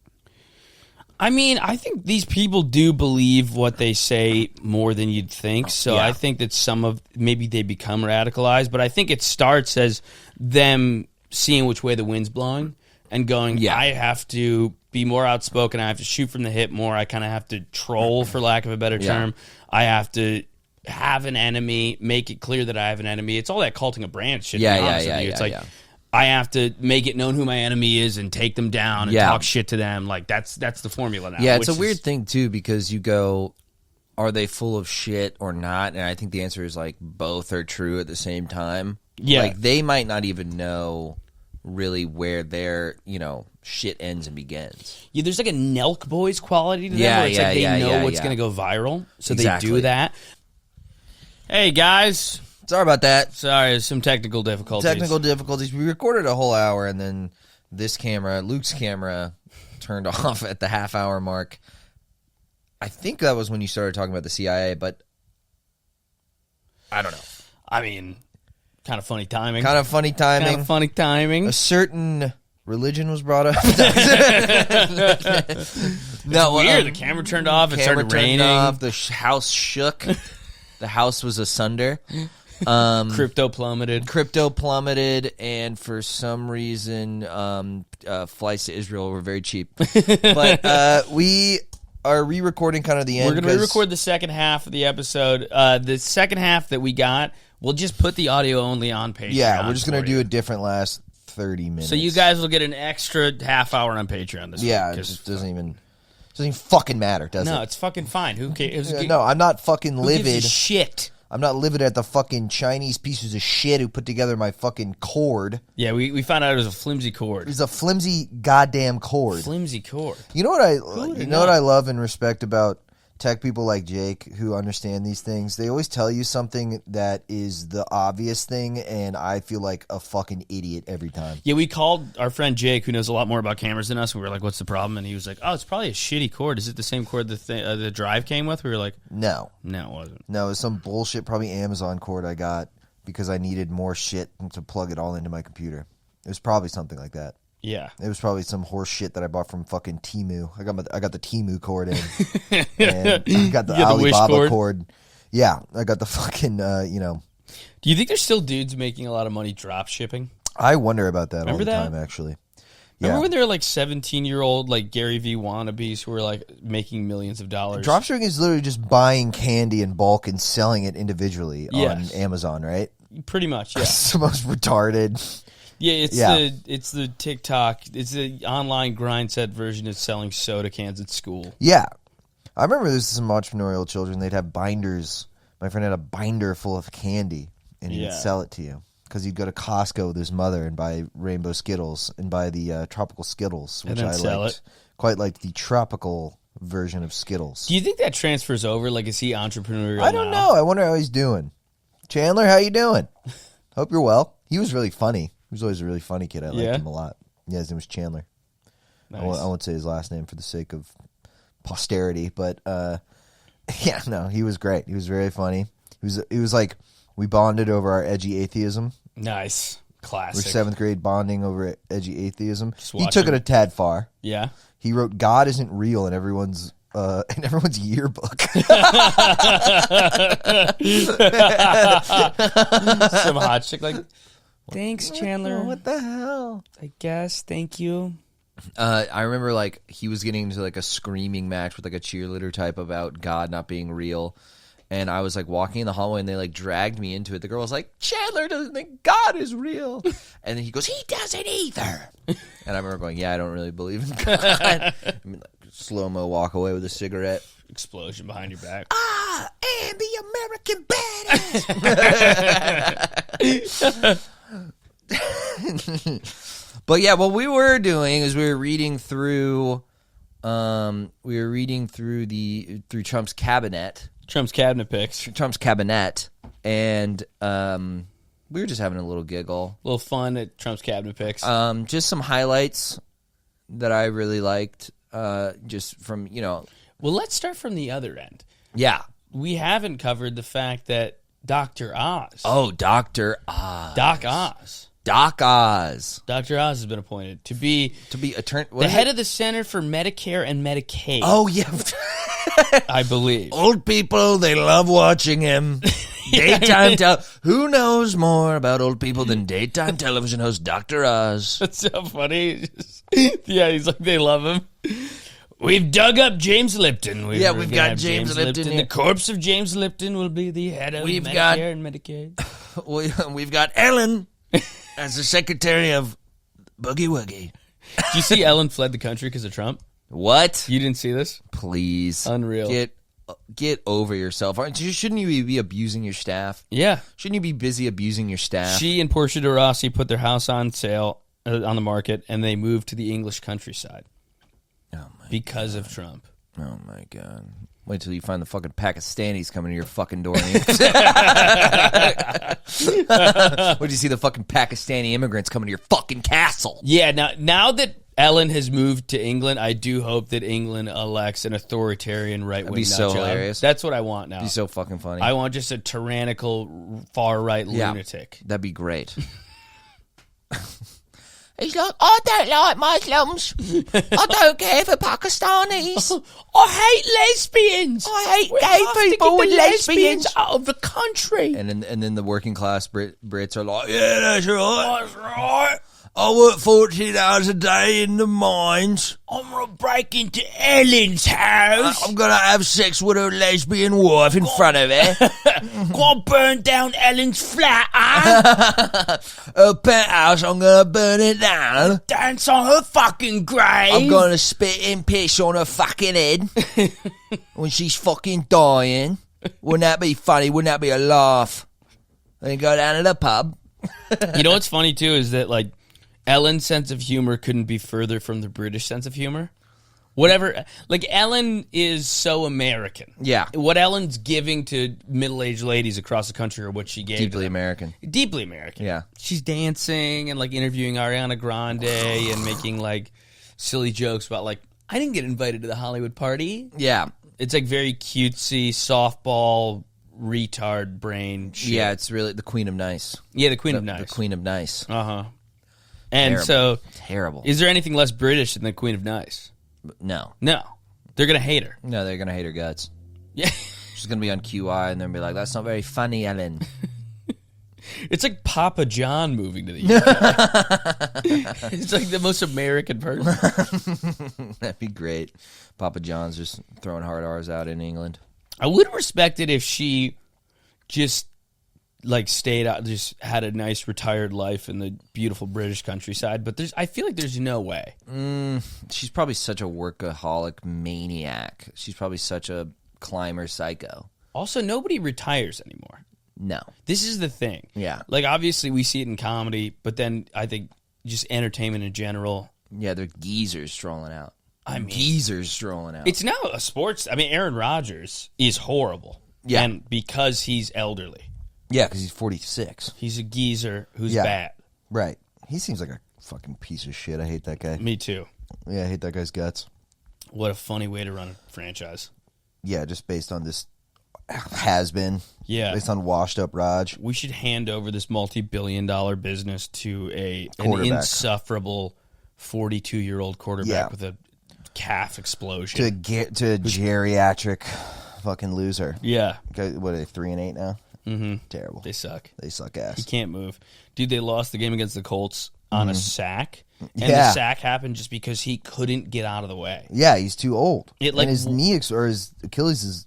I mean, I think these people do believe what they say more than you'd think. So I think that maybe they become radicalized, but I think it starts as them seeing which way the wind's blowing and going, I have to be more outspoken. I have to shoot from the hip more. I kind of have to troll, for lack of a better term. I have to have an enemy, make it clear that I have an enemy. It's all that culting a brand shit. It's like, I have to make it known who my enemy is and take them down and talk shit to them. Like, that's the formula now. Yeah, it's a weird thing, too, because you go, are they full of shit or not? And I think the answer is, like, both are true at the same time. Yeah. Like, they might not even know really where their, shit ends and begins. Yeah, there's like a Nelk Boys quality to them where it's like they know what's going to go viral, so they do that. Hey, guys. Sorry about that. Sorry, there's some technical difficulties. We recorded a whole hour, and then this camera, Luke's camera, turned off at the half-hour mark. I think that was when you started talking about the CIA, but I don't know. I mean, kind of funny timing. A certain religion was brought up. No, weird. The camera turned off. It started raining. The house shook. The house was asunder. Crypto plummeted, and for some reason, flights to Israel were very cheap. But we are re-recording kind of the end. We're going to re-record the second half of the episode. The second half that we got, we'll just put the audio only on Patreon. Yeah, we're just going to do a different last 30 minutes. So you guys will get an extra half hour on Patreon this week. Yeah, it just doesn't even fucking matter, does it? No, it's fucking fine. Who cares? No, I'm not fucking livid. Who gives a shit? I'm not livid at the fucking Chinese pieces of shit who put together my fucking cord. Yeah, we found out it was a flimsy cord. It was a flimsy goddamn cord. Flimsy cord. You know what I love and respect about tech people like Jake who understand these things? They always tell you something that is the obvious thing, and I feel like a fucking idiot every time. Yeah, we called our friend Jake, who knows a lot more about cameras than us, and we were like, what's the problem? And he was like, oh, it's probably a shitty cord. Is it the same cord the drive came with? We were like, No, it wasn't. No, it was some bullshit, probably Amazon cord I got because I needed more shit to plug it all into my computer. It was probably something like that. Yeah. It was probably some horse shit that I bought from fucking Temu. I got the Temu cord in. And I got the Alibaba cord. Yeah, I got the fucking, Do you think there's still dudes making a lot of money drop shipping? I wonder about that all the time, actually. Yeah. Remember when there were like 17-year-old like Gary V wannabes who were like making millions of dollars? Dropshipping is literally just buying candy in bulk and selling it individually on Amazon, right? Pretty much, yeah. It's the most retarded. Yeah, it's the TikTok. It's the online grind set version of selling soda cans at school. Yeah. I remember there's some entrepreneurial children. They'd have binders. My friend had a binder full of candy, and he'd sell it to you. Because he'd go to Costco with his mother and buy Rainbow Skittles and buy the tropical Skittles, which I liked. Quite like the tropical version of Skittles. Do you think that transfers over? Like, is he entrepreneurial I don't know. I wonder how he's doing. Chandler, how you doing? Hope you're well. He was really funny. He was always a really funny kid. I liked him a lot. Yeah, his name was Chandler. Nice. I won't say his last name for the sake of posterity, but he was great. He was very funny. He was like, we bonded over our edgy atheism. Nice. Classic. We're 7th grade bonding over edgy atheism. He took it a tad far. Yeah. He wrote God isn't real in everyone's yearbook. Some hot chick like, thanks, Chandler. What the hell? I guess. Thank you. I remember like he was getting into like a screaming match with like a cheerleader type about God not being real. And I was like walking in the hallway and they like dragged me into it. The girl was like, Chandler doesn't think God is real. And then he goes, he doesn't either. And I remember going, yeah, I don't really believe in God. I mean, like, slow-mo walk away with a cigarette. Explosion behind your back. I am the American badass. But yeah, what we were doing is we were reading through through Trump's cabinet. Trump's cabinet picks. Trump's cabinet. And we were just having a little giggle. A little fun at Trump's cabinet picks. Just some highlights that I really liked. Just from, Well, let's start from the other end. Yeah. We haven't covered the fact that Dr. Oz. Oh, Dr. Oz. Doc Oz. Doc Oz. Dr. Oz has been appointed to be the head of the Center for Medicare and Medicaid. Oh, yeah. I believe. Old people, they love watching him. Daytime Who knows more about old people than daytime television host Dr. Oz? That's so funny. Yeah, he's like, they love him. We've dug up James Lipton. We've got James Lipton here. The corpse of James Lipton will be the head of Medicare and Medicaid. We've got Ellen as the secretary of Boogie Woogie. Did you see Ellen fled the country because of Trump? What? You didn't see this? Please. Unreal. Get over yourself. Shouldn't you be abusing your staff? Yeah. Shouldn't you be busy abusing your staff? She and Portia de Rossi put their house on sale, on the market, and they moved to the English countryside. Because of Trump. Oh, my God. Wait till you find the fucking Pakistanis coming to your fucking door. Wait till you see the fucking Pakistani immigrants coming to your fucking castle. Yeah, now that Ellen has moved to England, I do hope that England elects an authoritarian right-wing That'd be so hilarious. That's what I want now. That'd be so fucking funny. I want just a tyrannical far-right lunatic. That'd be great. He's like, I don't like Muslims. I don't care for Pakistanis. I hate lesbians. I hate gay people and lesbians out of the country. And then the working class Brits are like, yeah, that's right. That's right. I work 14 hours a day in the mines. I'm going to break into Ellen's house. I'm going to have sex with her lesbian wife in front of her. Go burn down Ellen's flat, huh? Her penthouse, I'm going to burn it down. Dance on her fucking grave. I'm going to spit in piss on her fucking head when she's fucking dying. Wouldn't that be funny? Wouldn't that be a laugh? Then go down to the pub. You know what's funny, too, is that, like, Ellen's sense of humor couldn't be further from the British sense of humor. Whatever, like, Ellen is so American. Yeah. What Ellen's giving to middle-aged ladies across the country or what she gave Deeply to them. American. Deeply American. Yeah. She's dancing and, like, interviewing Ariana Grande and making, like, silly jokes about, like, I didn't get invited to the Hollywood party. Yeah. It's, like, very cutesy, softball, retard brain shit. Yeah, it's really the Queen of Nice. Yeah, the Queen of Nice. The Queen of Nice. Uh-huh. And Terrible. so, Terrible. is there anything less British than the Queen of Nice? No. No. They're going to hate her. No, they're going to hate her guts. Yeah. She's going to be on QI and they're going to be like, that's not very funny, Ellen. It's like Papa John moving to the UK. It's like the most American person. That'd be great. Papa John's just throwing hard R's out in England. I would respect it if she just like stayed out, just had a nice retired life in the beautiful British countryside, but I feel like there's no way. She's probably such a workaholic maniac. She's probably such a climber psycho. Also, nobody retires anymore. No. This is the thing. Yeah. Like, obviously, we see it in comedy, but then I think just entertainment in general. Yeah, they're geezers strolling out. Geezers strolling out. It's now a sports. I mean, Aaron Rodgers is horrible. Yeah. And because he's elderly. Yeah, because he's 46. He's a geezer who's bad. Right. He seems like a fucking piece of shit. I hate that guy. Me too. Yeah, I hate that guy's guts. What a funny way to run a franchise. Yeah, just based on this has-been. Yeah. Based on washed-up Raj. We should hand over this multi-billion-dollar business to an insufferable 42-year-old quarterback with a calf explosion. To a geriatric fucking loser. Yeah. What are they, 3-8 now? Mm-hmm. Terrible. They suck. They suck ass. He can't move. Dude, they lost the game against the Colts on a sack. And Yeah. the sack happened just because he couldn't get out of the way. Yeah, he's too old. It, like, and his knee or his Achilles is,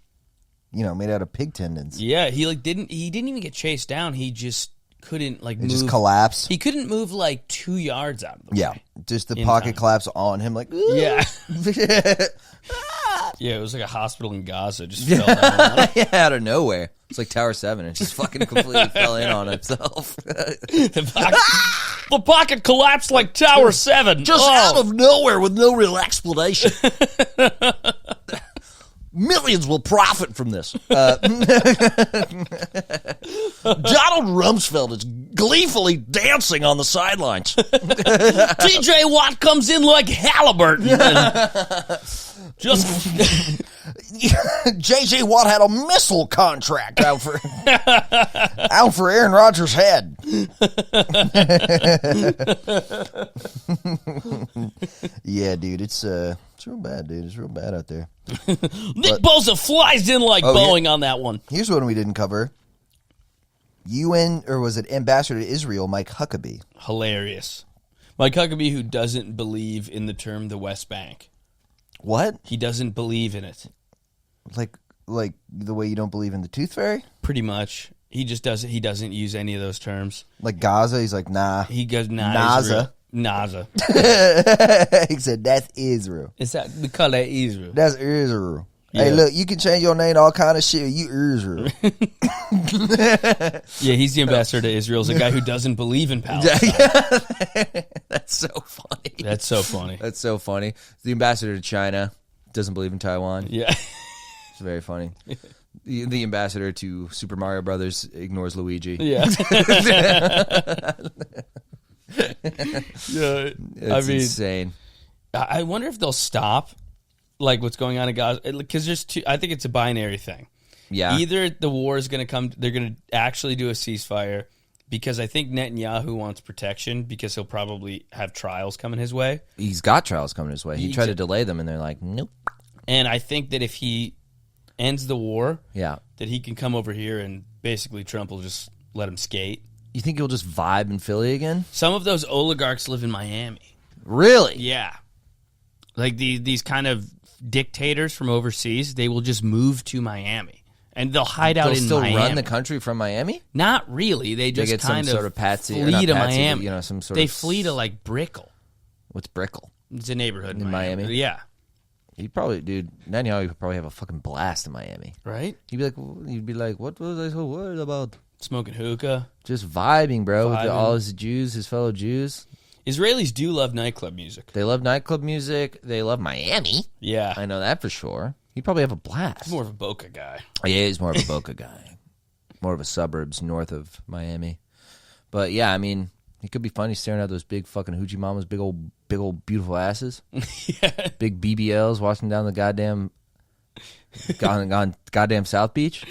made out of pig tendons. Yeah, he didn't even get chased down. He just couldn't move. It just collapsed. He couldn't move 2 yards out of the way. Yeah, just the pocket collapse on him. Yeah. Yeah, it was like a hospital in Gaza. Just fell down. Yeah, out of nowhere. It's like Tower 7. It just fucking completely fell in on itself. The pocket collapsed like Tower 7. Just out of nowhere with no explanation. Millions will profit from this. Donald Rumsfeld is gleefully dancing on the sidelines. TJ Watt comes in like Halliburton. Just J.J. Watt had a missile contract out for Aaron Rodgers' head. Yeah, dude, it's real bad, dude. It's real bad out there. Nick Bosa flies in like Boeing on that one. Here's one we didn't cover. Ambassador to Israel, Mike Huckabee. Hilarious. Mike Huckabee, who doesn't believe in the term the West Bank. What? He doesn't believe in it. Like the way you don't believe in the tooth fairy? Pretty much. He just doesn't. He doesn't use any of those terms. Like Gaza, he's like, nah. He goes, nah. NASA. NASA. He said, that's Israel. It's that we call that Israel. That's Israel. Yeah. Hey, look, you can change your name to all kind of shit. You Israel. Yeah, he's the ambassador to Israel. He's a guy who doesn't believe in Palestine. That's so funny. That's so funny. That's so funny. The ambassador to China doesn't believe in Taiwan. Yeah. It's very funny. The ambassador to Super Mario Brothers ignores Luigi. Yeah. Yeah. It's insane. I wonder if they'll stop, like what's going on in Gaza, because there's two. I think it's a binary thing. Yeah. Either the war is going to come, they're going to actually do a ceasefire, because I think Netanyahu wants protection because he'll probably have trials coming his way. He's got trials coming his way. He tried to delay them, and they're like, nope. And I think that if he ends the war, Yeah. that he can come over here and basically Trump will just let him skate. You think he'll just vibe in Philly again? Some of those oligarchs live in Miami. Really? Yeah. Like these kind of dictators from overseas, they will just move to Miami. And they'll hide out in Miami. They'll still run the country from Miami? Not really. They just get kind some of sort of patsy, flee to patsy, Miami. but, some sort they of... flee to like Brickell. What's Brickell? It's a neighborhood In Miami? Yeah. He'd probably, dude, Netanyahu could probably have a fucking blast in Miami. Right? He'd be like, what was I so worried about? Smoking hookah. Just vibing, bro, with Vibing. all his Jews, his fellow Jews. Israelis do love nightclub music. They love nightclub music. They love Miami. Yeah. I know that for sure. He'd probably have a blast. He's more of a Boca guy. Yeah, he's more of a Boca guy. More of a suburbs north of Miami. But yeah, I mean, it could be funny staring at those big fucking hoochie mamas, big old beautiful asses. Yeah. Big BBLs washing down the goddamn South Beach,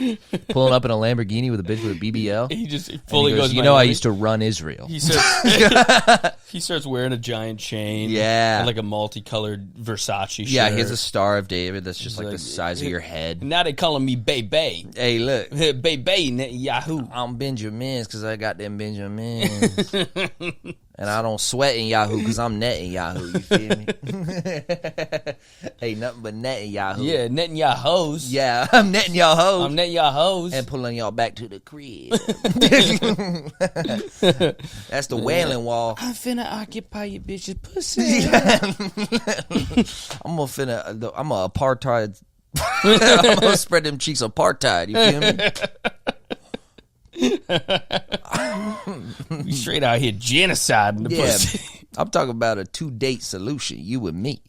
pulling up in a Lamborghini with a bitch with a BBL. He just fully goes, you know, I used to run Israel. He starts wearing a giant chain. Yeah. And like a multicolored Versace shirt. Yeah, he has a Star of David that's just He's like the size of your head. Now they calling me Bebe. Hey, look. Bebe Yahoo. I'm Benjamins because I got them Benjamins. And I don't sweat in Yahoo because I'm Netanyahu. You feel me? Ain't nothing but Netanyahu. Yeah, Netanyahu's. Yeah, I'm Netanyahu. I'm Netanyahu's. And pulling y'all back to the crib. That's the Wailing Wall. I'm finna occupy your bitch's pussy. I'm a apartheid. I'm gonna spread them cheeks apartheid. You feel me? We straight out here genociding the pussy. I'm talking about a 2-date solution. You and me.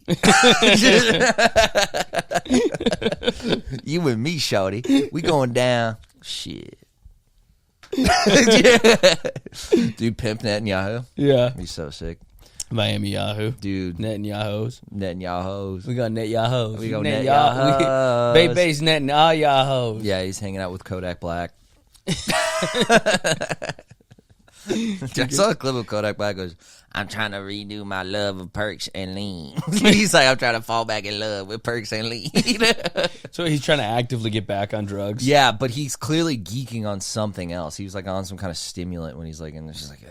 You and me, shawty. We going down. Shit. Dude, Pimp Netanyahu. Yeah. He's so sick. Miami Yahoo. Dude. Netanyahu's. Netanyahu's. We got Netanyahu's. We got Netanyahu's. Bebe's Netanyahu's. Yeah, he's hanging out with Kodak Black. I saw a clip of Kodak Black goes, I'm trying to redo my love of perks and lean. He's like, I'm trying to fall back in love with perks and lean. So he's trying to actively get back on drugs. Yeah, but he's clearly geeking on something else. He was like on some kind of stimulant when he's like, and it's just like,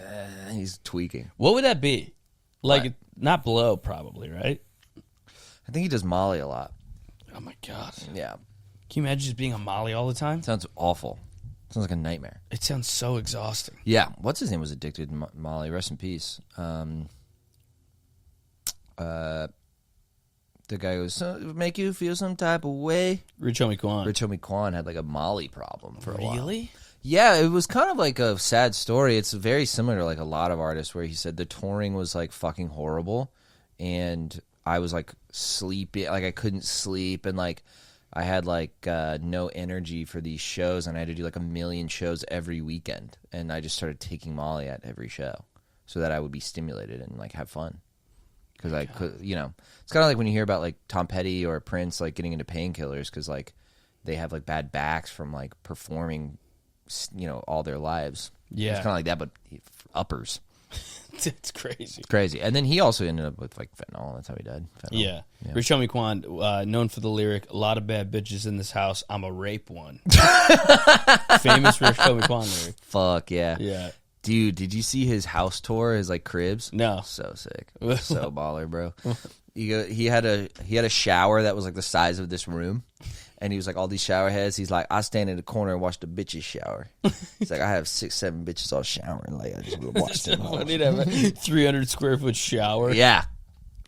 he's tweaking. What would that be? Like, What? not blow, probably, right? I think he does Molly a lot. Oh my God. Yeah. Can you imagine just being on Molly all the time? Sounds awful. Sounds like a nightmare. It sounds so exhausting. Yeah. What's his name was addicted to Molly. Rest in peace. The guy goes, so, make you feel some type of way. Rich Homie Quan. Rich Homie Quan had like a Molly problem for a while. Really? Yeah, it was kind of like a sad story. It's very similar to like a lot of artists where he said the touring was like fucking horrible and I was like sleepy, like I couldn't sleep and like I had like no energy for these shows and I had to do like 1 million shows every weekend and I just started taking Molly at every show so that I would be stimulated and like have fun. because I could, it's kind of like when you hear about like Tom Petty or Prince like getting into painkillers because like they have like bad backs from like performing, all their lives. Yeah, it's kind of like that, but uppers. It's crazy. It's crazy. And then he also ended up with like fentanyl. That's how he died. Fentanyl. Yeah. Rich Homie Quan, known for the lyric, "A lot of bad bitches in this house. I'm a rape one." Famous Rich Homie Quan lyric. Fuck yeah. Yeah. Dude, did you see his house tour? His like cribs? No. So sick. So baller, bro. He had a shower that was like the size of this room. And he was like, all these shower heads. He's like, I stand in the corner and watch the bitches shower. He's like, I have 6-7 bitches all showering. Like, I just watch them. I need to have a 300 square foot shower. Yeah.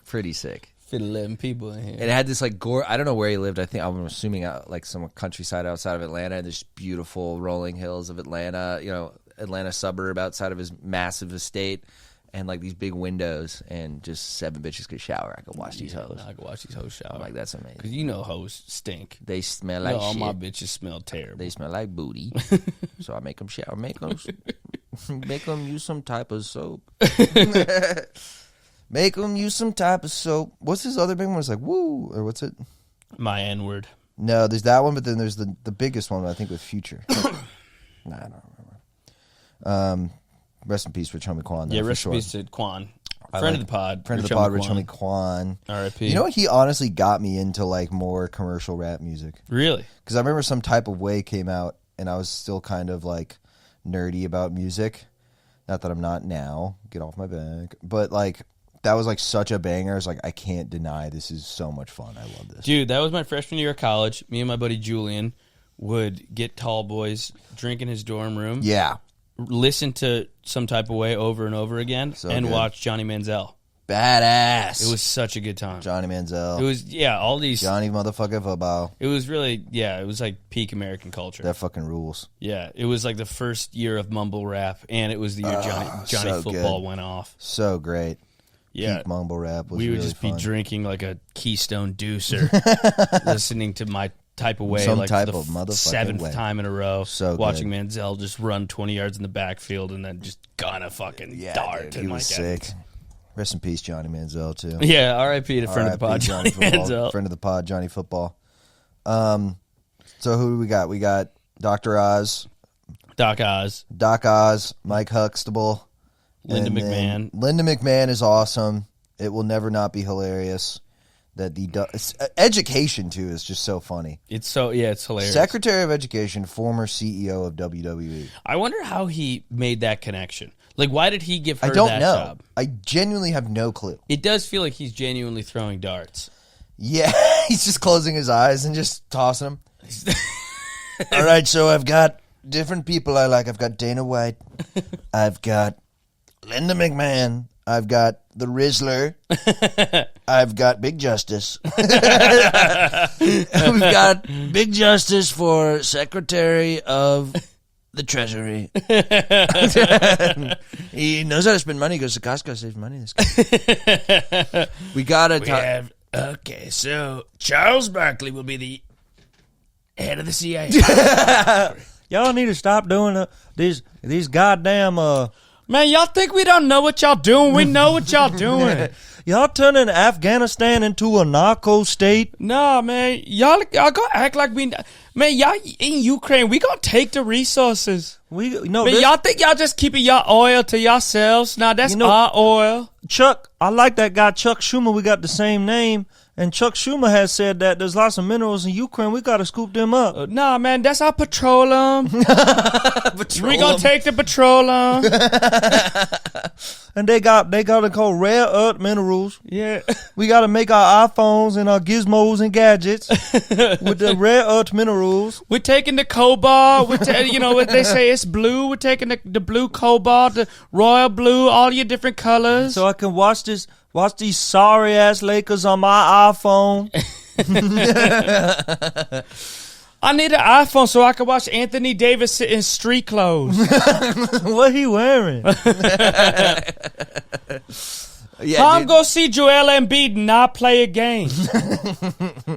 Pretty sick. Fit 11 people in here. And it had this like I don't know where he lived. I'm assuming out like some countryside outside of Atlanta. And there's beautiful rolling hills of Atlanta, Atlanta suburb outside of his massive estate. And like these big windows, and just 7 bitches could shower. I could watch these hoes. I could watch these hoes shower. I'm like, that's amazing. Because hoes stink. They smell like all shit. my bitches smell terrible. They smell like booty. So I make them shower. Make them use some type of soap. Make them use some type of soap. What's his other big one? It's like woo, or what's it? My N-word. No, there's that one, but then there's the biggest one. I think with Future. Nah, I don't remember. Rest in peace, Rich Homie Quan. Yeah, rest in peace to Quan. Friend of the pod. Friend of the pod, Rich Homie Quan. R.I.P. You know, he honestly got me into like more commercial rap music. Really? Because I remember Some Type of Way came out, and I was still kind of like nerdy about music. Not that I'm not now. Get off my back. But like, that was like such a banger. I was like, I can't deny this is so much fun. I love this. Dude, that was my freshman year of college. Me and my buddy Julian would get Tall Boys, drink in his dorm room. Yeah. Listen to Some Type of Way over and over again, and watch Johnny Manziel. Badass. It was such a good time. Johnny Manziel. It was, all these... Johnny motherfucking football. It was really, it was like peak American culture. That fucking rules. Yeah, it was like the first year of mumble rap, and it was the year Johnny so Football good. went off. So great. Yeah. Peak mumble rap was we would really just fun. be drinking like a Keystone Deucer, listening to My Type of Way, Some like type for of the motherfucking 7th way. time in a row. So watching good. Manziel just run 20 yards in the backfield and then just gun a fucking dart. Dude, he and was like sick. Rest in peace, Johnny Manziel, too. Yeah, R.I.P. to friend of the pod, Johnny Johnny Manziel. Friend of the pod, Johnny Football. So who do we got? We got Dr. Oz. Doc Oz. Doc Oz, Mike Huxtable. Linda and then McMahon. Linda McMahon is awesome. It will never not be hilarious. Education, too, is just so funny. It's hilarious. Secretary of Education, former CEO of WWE. I wonder how he made that connection. Like, why did he give her I don't that know. job? I genuinely have no clue. It does feel like he's genuinely throwing darts. Yeah, he's just closing his eyes and just tossing them. All right, so I've got different people I like. I've got Dana White. I've got Linda McMahon. I've got the Rizzler. I've got Big Justice. We've got Big Justice for Secretary of the Treasury. He knows how to spend money. He goes to Costco, saves money. This guy. We got to Okay, so Charles Barkley will be the head of the CIA. Y'all need to stop doing these goddamn Man, y'all think we don't know what y'all doing? We know what y'all doing. Y'all turning Afghanistan into a narco state? Nah, man. Y'all gonna act like we... Man, y'all in Ukraine, we gonna take the resources. Y'all think y'all just keeping y'all oil to yourselves? Nah, that's our oil. Chuck, I like that guy Chuck Schumer. We got the same name. And Chuck Schumer has said that there's lots of minerals in Ukraine. We got to scoop them up. Nah, man, that's our petroleum. We gonna take the petroleum. And they got to call rare earth minerals. Yeah. We got to make our iPhones and our gizmos and gadgets with the rare earth minerals. We're taking the cobalt. What they say it's blue. We're taking the blue cobalt, the royal blue, all your different colors. So I can watch these sorry ass Lakers on my iPhone. I need an iPhone so I can watch Anthony Davis in street clothes. What he wearing? Yeah, I'm going to see Joel Embiid not play a game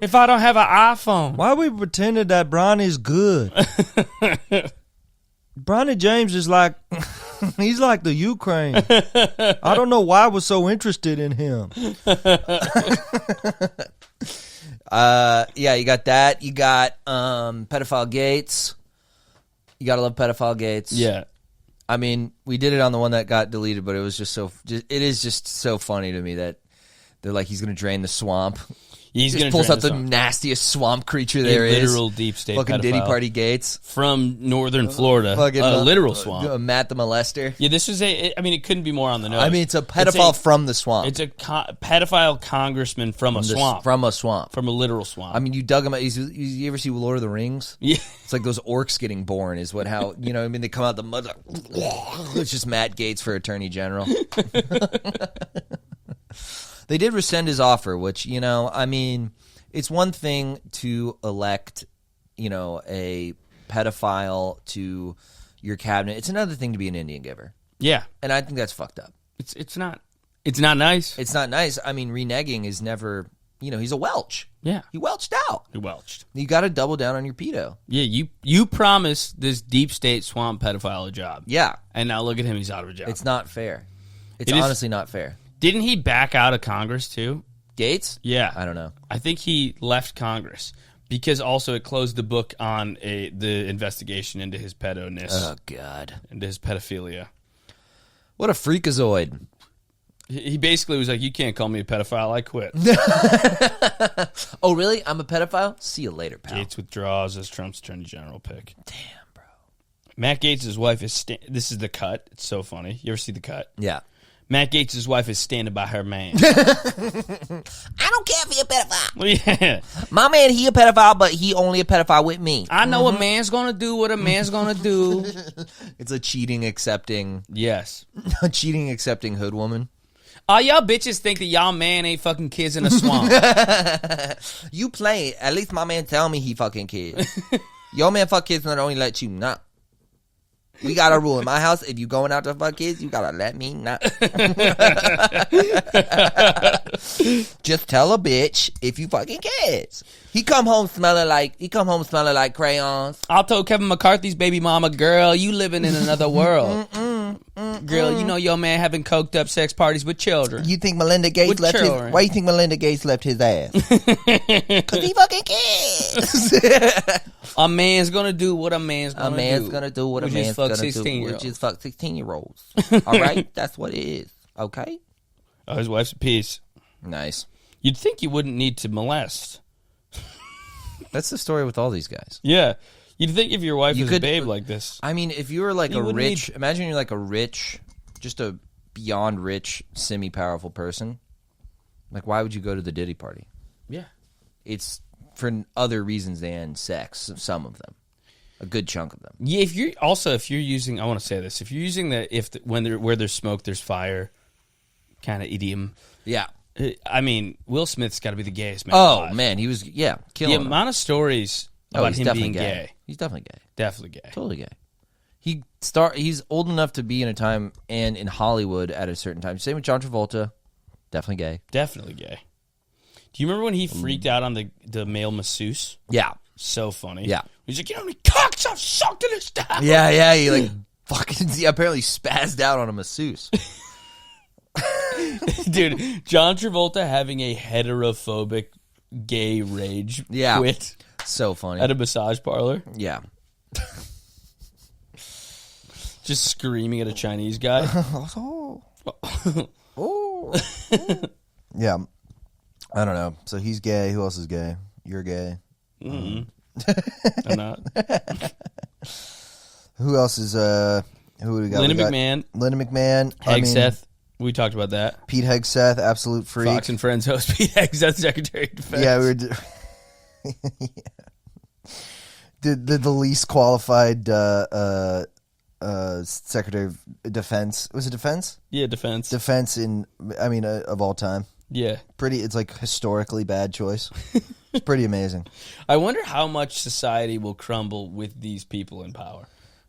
if I don't have an iPhone. Why we pretending that Bronny's good? Bronny James is like He's like the Ukraine. I don't know why I was so interested in him. Yeah, you got that. You got pedophile Gaetz. You gotta love pedophile Gaetz. Yeah. I mean, we did it on the one that got deleted, but it was it is just so funny to me that they're like, he's gonna drain the swamp. He's Just gonna pulls drain out the the swamp. nastiest swamp creature there a is. literal deep state Fucking pedophile. Diddy Party Gaetz. From northern Florida. Fucking A literal swamp. Matt the molester. Yeah, this is I mean, it couldn't be more on the nose. I mean, it's a pedophile from the swamp. It's a pedophile congressman from a swamp. From a swamp. From a literal swamp. I mean, you dug him out. You ever see Lord of the Rings? Yeah. It's like those orcs getting born is how, you know what I mean? They come out the mud like, it's just Matt Gaetz for Attorney General. They did rescind his offer, which, I mean, it's one thing to elect, a pedophile to your cabinet. It's another thing to be an Indian giver. Yeah. And I think that's fucked up. It's not nice. It's not nice. I mean, reneging is never, he's a Welch. Yeah. He welched out. He welched. You got to double down on your pedo. Yeah, you promised this deep state swamp pedophile a job. Yeah. And now look at him, he's out of a job. It's not fair. It's It is- honestly not fair. Didn't he back out of Congress too? Gaetz? Yeah. I don't know. I think he left Congress because also it closed the book on the investigation into his pedo-ness, Oh, God. into his pedophilia. What a freakazoid. He basically was like, you can't call me a pedophile, I quit. Oh, really? I'm a pedophile? See you later, pal. Gaetz withdraws as Trump's attorney general pick. Damn, bro. Matt Gaetz' wife is... this is the cut. It's so funny. You ever see the cut? Yeah. Matt Gaetz' wife is standing by her man. I don't care if you're a pedophile. Yeah. My man, he a pedophile, but he only a pedophile with me. I know a man's gonna do what a man's gonna do. It's a cheating accepting Yes. hood woman. All y'all bitches think that y'all man ain't fucking kids in a swamp. You play. At least my man tell me he fucking kids. Your man fuck kids and only let you not. We got a rule in my house. If you going out to fuck kids, you gotta let me not. Just tell a bitch if you fucking kids. He come home smelling like crayons. I told Kevin McCarthy's baby mama, girl, you living in another world. Girl, you know your man having coked up sex parties with children. You think Melinda Gates With left children. his? Why you think Melinda Gates left his ass? Cause he fucking kids. A man's gonna do what a man's A gonna do. man's gonna do what a Which is man's fuck gonna do, 16-year-olds. which is fuck 16-year-olds. All right, that's what it is. Okay. Oh, his wife's a piece. Nice. You'd think you wouldn't need to molest. That's the story with all these guys. Yeah. You'd think if your wife You was could- a babe like this. I mean, if you were like You a wouldn't rich, imagine you're like a rich, just a beyond rich, semi-powerful person. Like, why would you go to the Diddy party? Yeah. It's for other reasons than sex, some of them. A good chunk of them. Yeah, if you're using, I want to say this, if you're using where there's smoke, there's fire kind of idiom. Yeah. I mean, Will Smith's got to be the gayest man Oh, alive. man, he was, The killing him. amount of stories Oh, about he's him definitely being gay. He's definitely gay. Definitely gay. Totally gay. He's old enough to be in a time and in Hollywood at a certain time. Same with John Travolta. Definitely gay. Definitely gay. Do you remember when he freaked out on the male masseuse? Yeah. So funny. Yeah. He's like, you know how many cocks I've sucked in this time? Yeah, he like fucking apparently spazzed out on a masseuse. Dude, John Travolta having a heterophobic gay rage quit So funny. at a massage parlor. Yeah. Just screaming at a Chinese guy. Yeah. I don't know. So he's gay. Who else is gay? You're gay. I'm not. Who else is who do we got? Linda We got McMahon. Linda McMahon. Hegseth. We talked about that. Pete Hegseth, absolute freak. Fox and Friends host Pete Hegseth, Secretary of Defense. Yeah, we were the least qualified Secretary of Defense. Was it Defense? Yeah, defense. Defense of all time. Yeah. It's like historically bad choice. It's pretty amazing. I wonder how much society will crumble with these people in power.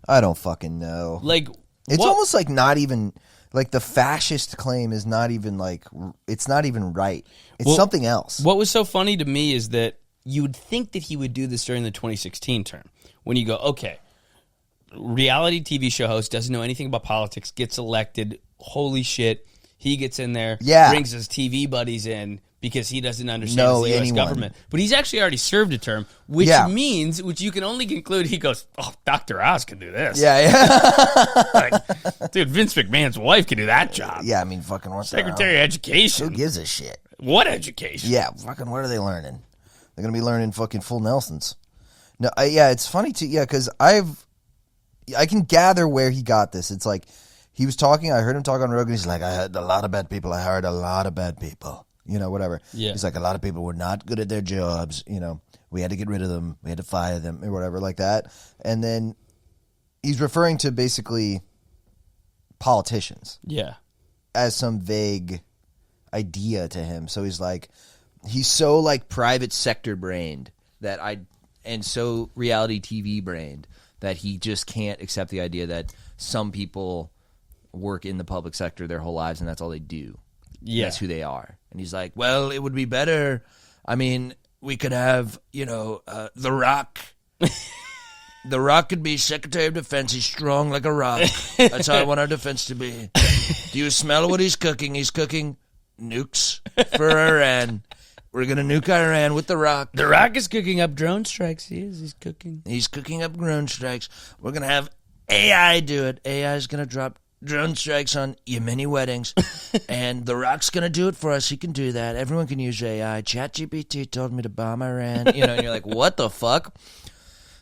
I don't fucking know. Like, It's almost like not even like the fascist claim is not even like it's not even right. It's something else. What was so funny to me is that you would think that he would do this during the 2016 term when you go, okay, reality TV show host, doesn't know anything about politics, gets elected. Holy shit. He gets in there, brings his TV buddies in because he doesn't understand the U.S. government. But he's actually already served a term, which means, which you can only conclude, he goes, oh, Dr. Oz can do this. Like, dude, Vince McMahon's wife can do that job. Yeah, I mean, fucking what Secretary of Education. Who gives a shit? What education? Yeah, fucking what are they learning? They're going to be learning fucking full Nelsons. No, it's funny, too, because I can gather where he got this. It's like, he was talking, I heard him talk on Rogan, he's like, I heard a lot of bad people, you know, whatever. Yeah. He's like, a lot of people were not good at their jobs, you know, we had to get rid of them, we had to fire them, or whatever, like that. And then he's referring to basically politicians. Yeah. As some vague idea to him. So he's like, he's so like private sector brained and so reality TV brained that he just can't accept the idea that some people work in the public sector their whole lives and that's all they do. Yeah. That's who they are. And he's like, well, it would be better. I mean, we could have, you know, The Rock. The Rock could be Secretary of Defense. He's strong like a rock. That's how I want our defense to be. Do you smell what he's cooking? He's cooking nukes for Iran. We're going to nuke Iran with The Rock. The Rock is cooking up drone strikes. He's cooking. He's cooking up drone strikes. We're going to have AI do it. AI is going to drop drone strikes on Yemeni weddings. And The Rock's going to do it for us. He can do that. Everyone can use AI. ChatGPT told me to bomb Iran. You know, and you're like, what the fuck?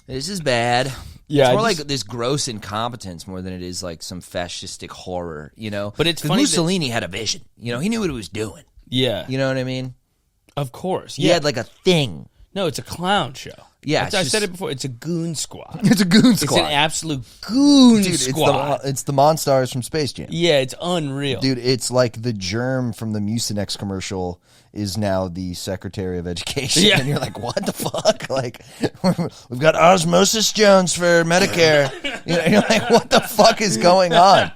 This is bad. Yeah, it's more like this gross incompetence more than it is like some fascistic horror, you know? But it's 'cause funny Mussolini had a vision. You know, he knew what he was doing. Yeah. You know what I mean? Of course. He had like a thing. No, it's a clown show. Yeah. I said it before. It's a goon squad. it's a goon squad. It's an absolute goon Dude, squad. It's the Monstars from Space Jam. Yeah, it's unreal. Dude, it's like the germ from the Mucinex commercial is now the Secretary of Education. Yeah. And you're like, what the fuck? Like, we've got Osmosis Jones for Medicare. You know, you're like, what the fuck is going on?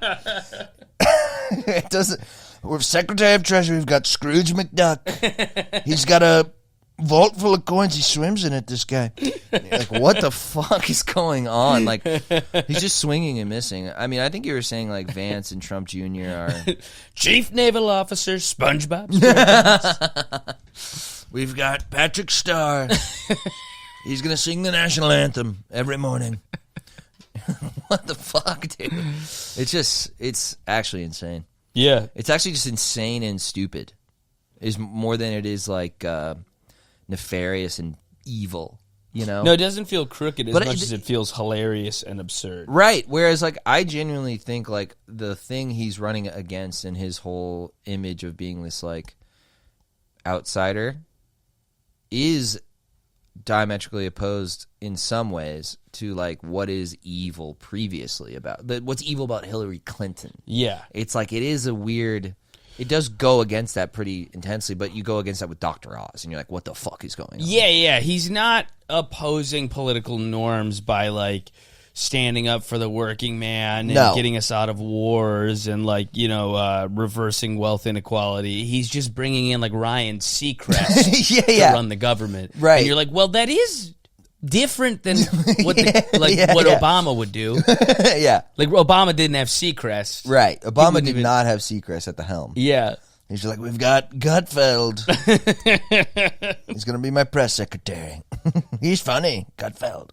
It doesn't. We're Secretary of Treasury. We've got Scrooge McDuck. He's got a vault full of coins. He swims in it, this guy. And you're like, what the fuck is going on? Like, he's just swinging and missing. I mean, I think you were saying like Vance and Trump Jr. are Chief Naval Officer SpongeBob. We've got Patrick Starr. He's going to sing the national anthem every morning. What the fuck, dude? It's actually insane. Yeah. It's actually just insane and stupid. Is more than it is like nefarious and evil, you know? No, it doesn't feel crooked as But much as it feels hilarious and absurd. Right. Whereas, like, I genuinely think, like, the thing he's running against in his whole image of being this, like, outsider is diametrically opposed in some ways to, like, what is evil previously about. What's evil about Hillary Clinton. Yeah. It's like, it is a weird... It does go against that pretty intensely, but you go against that with Dr. Oz, and you're like, what the fuck is going on? Yeah. He's not opposing political norms by, like, standing up for the working man and getting us out of wars and, like, you know, reversing wealth inequality. He's just bringing in, like, Ryan Seacrest to run the government. Right. And you're like, well, that is different than what Obama would do. Yeah. Like, Obama didn't have Seacrest. Right. Obama did not have Seacrest at the helm. Yeah. He's like, we've got Gutfeld. He's going to be my press secretary. He's funny. Gutfeld.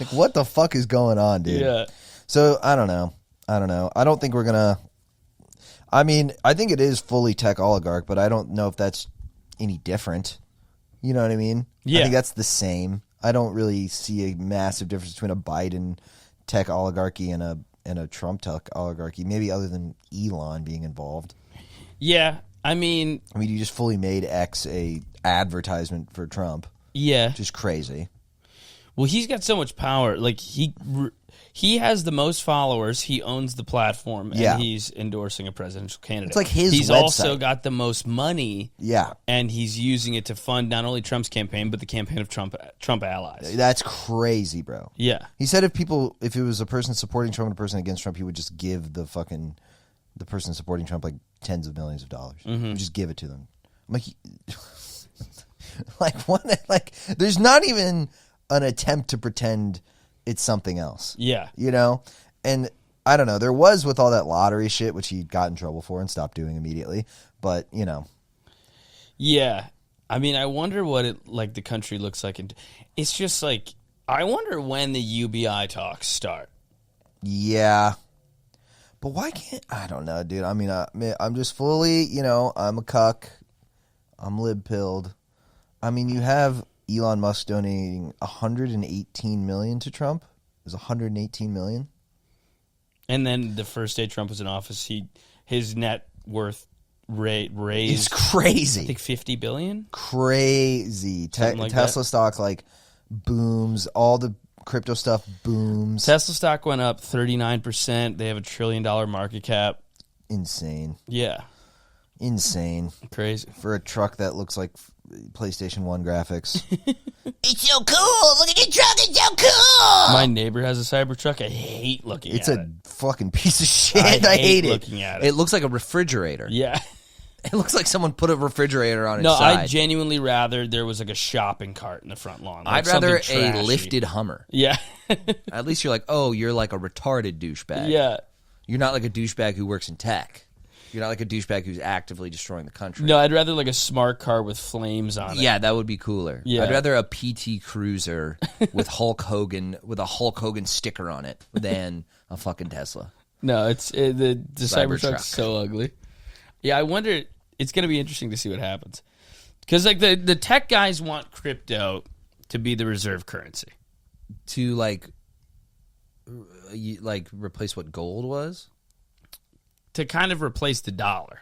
Like, what the fuck is going on, dude? Yeah. So, I don't know. I don't think we're going to... I mean, I think it is fully tech oligarch, but I don't know if that's any different. You know what I mean? Yeah. I think that's the same. I don't really see a massive difference between a Biden tech oligarchy and a Trump tech oligarchy, maybe other than Elon being involved. Yeah, I mean, you just fully made X a advertisement for Trump. Yeah. Which is crazy. Well, he's got so much power. Like, he has the most followers. He owns the platform, and he's endorsing a presidential candidate. It's like his He's website. also got the most money. Yeah. And he's using it to fund not only Trump's campaign, but the campaign of Trump allies. That's crazy, bro. Yeah. He said if it was a person supporting Trump and a person against Trump, he would just give the person supporting Trump like tens of millions of dollars. Mm-hmm. He would just give it to them. I'm like, like what? Like, there's not even an attempt to pretend it's something else. Yeah. You know? And I don't know. There was with all that lottery shit, which he got in trouble for and stopped doing immediately. But, you know. Yeah. I mean, I wonder what the country looks like. It's just like, I wonder when the UBI talks start. Yeah. But why can't, I don't know, dude. I mean, I'm just fully, you know, I'm a cuck. I'm lib-pilled. I mean, you have Elon Musk donating $118 million to Trump. It was $118 million. And then the first day Trump was in office, his net worth raised. It's crazy. I think $50 billion. Crazy. Like Tesla that. stock like booms. All the crypto stuff booms. Tesla stock went up 39%. They have $1 trillion market cap. Insane. Yeah. Insane. Crazy. For a truck that looks like PlayStation 1 graphics. It's so cool. Look at your truck. It's so cool. My neighbor has a Cybertruck. I hate looking It's at a it. fucking piece of shit. I hate it. looking at it. It looks like a refrigerator. Yeah. It looks like someone put a refrigerator on its No, side. I'd genuinely rather there was like a shopping cart in the front lawn. Like I'd rather something a trashy. lifted Hummer. Yeah. At least you're like, oh, you're like a retarded douchebag. Yeah. You're not like a douchebag who works in tech. You're not like a douchebag who's actively destroying the country. No, I'd rather like a smart car with flames on it. Yeah, that would be cooler. Yeah. I'd rather a PT Cruiser with a Hulk Hogan sticker on it than a fucking Tesla. No, the Cybertruck's Cybertruck. so ugly. Yeah, I wonder. It's going to be interesting to see what happens. Because like the tech guys want crypto to be the reserve currency. To like replace what gold was? To kind of replace the dollar.